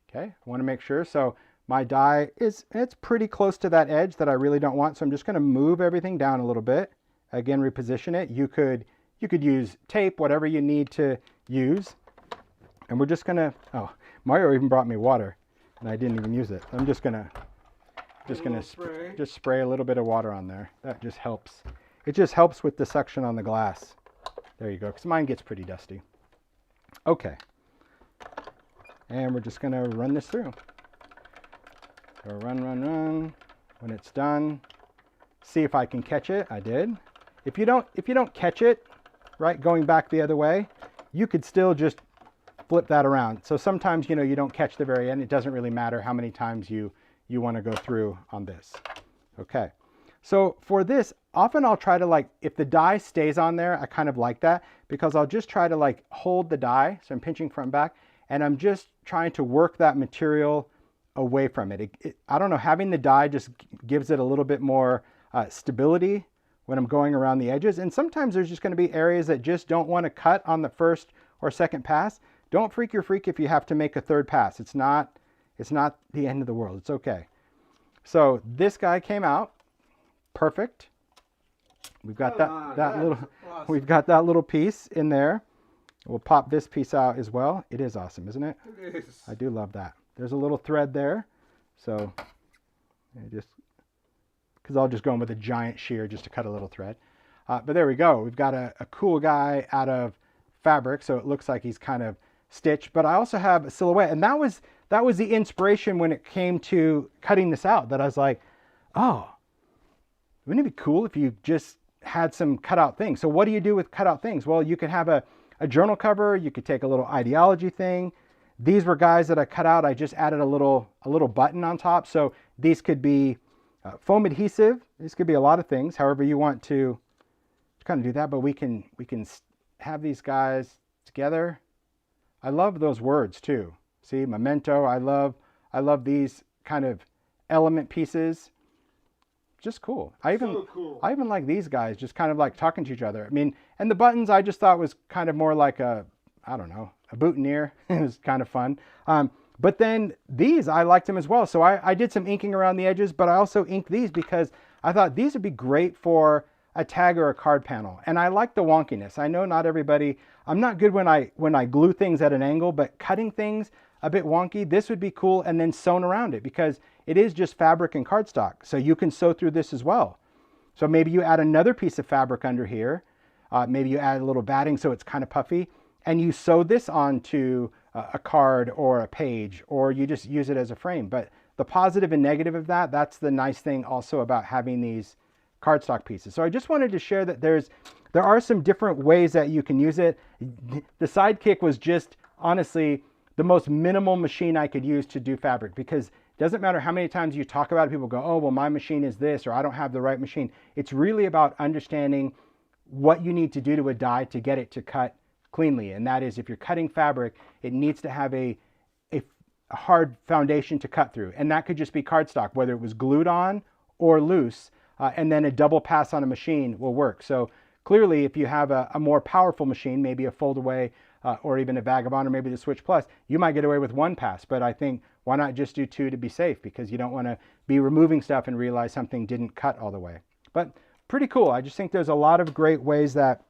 Okay, I want to make sure. So my die it's pretty close to that edge that I really don't want. So I'm just going to move everything down a little bit. Again, reposition it. You could use tape, whatever you need to use. And we're just going to, oh, Mario even brought me water and I didn't even use it. I'm just going to spray a little bit of water on there. That just helps. It just helps with the suction on the glass. There you go, because mine gets pretty dusty. Okay. And we're just going to run this through. So run. When it's done, see if I can catch it. I did. If you don't catch it, right, going back the other way, you could still just flip that around. So sometimes, you know, you don't catch the very end. It doesn't really matter how many times you want to go through on this. Okay. So for this, often I'll try to like, if the die stays on there, I kind of like that because I'll just try to like hold the die. So I'm pinching front and back and I'm just trying to work that material away from it. I don't know, having the die just gives it a little bit more stability when I'm going around the edges. And sometimes there's just going to be areas that just don't want to cut on the first or second pass. Don't freak your freak if you have to make a third pass. It's not the end of the world. It's okay. So this guy came out perfect. We've got we've got that little piece in there. We'll pop this piece out as well. It is awesome, isn't it? It is. I do love that. There's a little thread there. So because I'll just go in with a giant shear just to cut a little thread. But there we go. We've got a cool guy out of fabric. So it looks like he's kind of stitched, but I also have a silhouette. And that was the inspiration when it came to cutting this out, that I was like, oh, wouldn't it be cool if you just had some cutout things? So what do you do with cutout things? Well, you could have a journal cover. You could take a little ideology thing. These were guys that I cut out. I just added a little button on top. So these could be foam adhesive. This could be a lot of things, however you want to kind of do that. But we can have these guys together. I love those words too. See, memento. I love these kind of element pieces. Just cool. I even like these guys just kind of like talking to each other. I mean, and the buttons I just thought was kind of more like a boutonniere. It was kind of fun. But then these, I liked them as well. So I did some inking around the edges, but I also inked these because I thought these would be great for a tag or a card panel. And I like the wonkiness. I know not everybody, I'm not good when I glue things at an angle, but cutting things a bit wonky, this would be cool, and then sewn around it because it is just fabric and cardstock. So you can sew through this as well. So maybe you add another piece of fabric under here. Maybe you add a little batting so it's kind of puffy, and you sew this onto a card or a page, or you just use it as a frame. But the positive and negative of that's the nice thing also about having these cardstock pieces. So I just wanted to share that there's there are some different ways that you can use it. The Sidekick was just honestly the most minimal machine I could use to do fabric, because it doesn't matter how many times you talk about it, people go, oh, well, my machine is this, or I don't have the right machine. It's really about understanding what you need to do to a die to get it to cut cleanly. And that is, if you're cutting fabric, it needs to have a hard foundation to cut through. And that could just be cardstock, whether it was glued on or loose, and then a double pass on a machine will work. So clearly, if you have a more powerful machine, maybe a fold-away or even a Vagabond or maybe the Switch Plus, you might get away with one pass. But I think, why not just do two to be safe? Because you don't want to be removing stuff and realize something didn't cut all the way. But pretty cool. I just think there's a lot of great ways that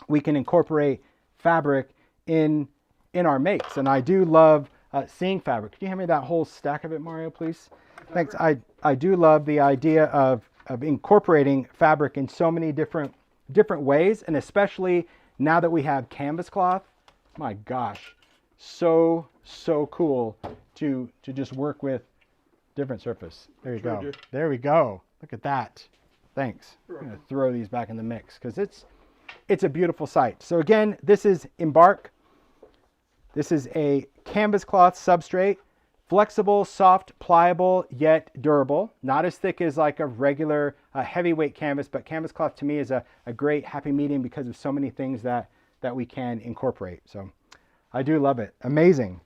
we can incorporate fabric in our makes. And I do love seeing fabric. Could you hand me that whole stack of it, Mario, please? Thanks. I do love the idea of incorporating fabric in so many different ways, and especially now that we have canvas cloth. My gosh, so cool to just work with different surface. There you go. There we go. Look at that. Thanks. I'm going to throw these back in the mix because it's a beautiful sight. So again, this is Embark. This is a canvas cloth substrate. Flexible, soft, pliable, yet durable. Not as thick as like a regular heavyweight canvas, but canvas cloth to me is a great happy medium because of so many things that we can incorporate. So I do love it. Amazing.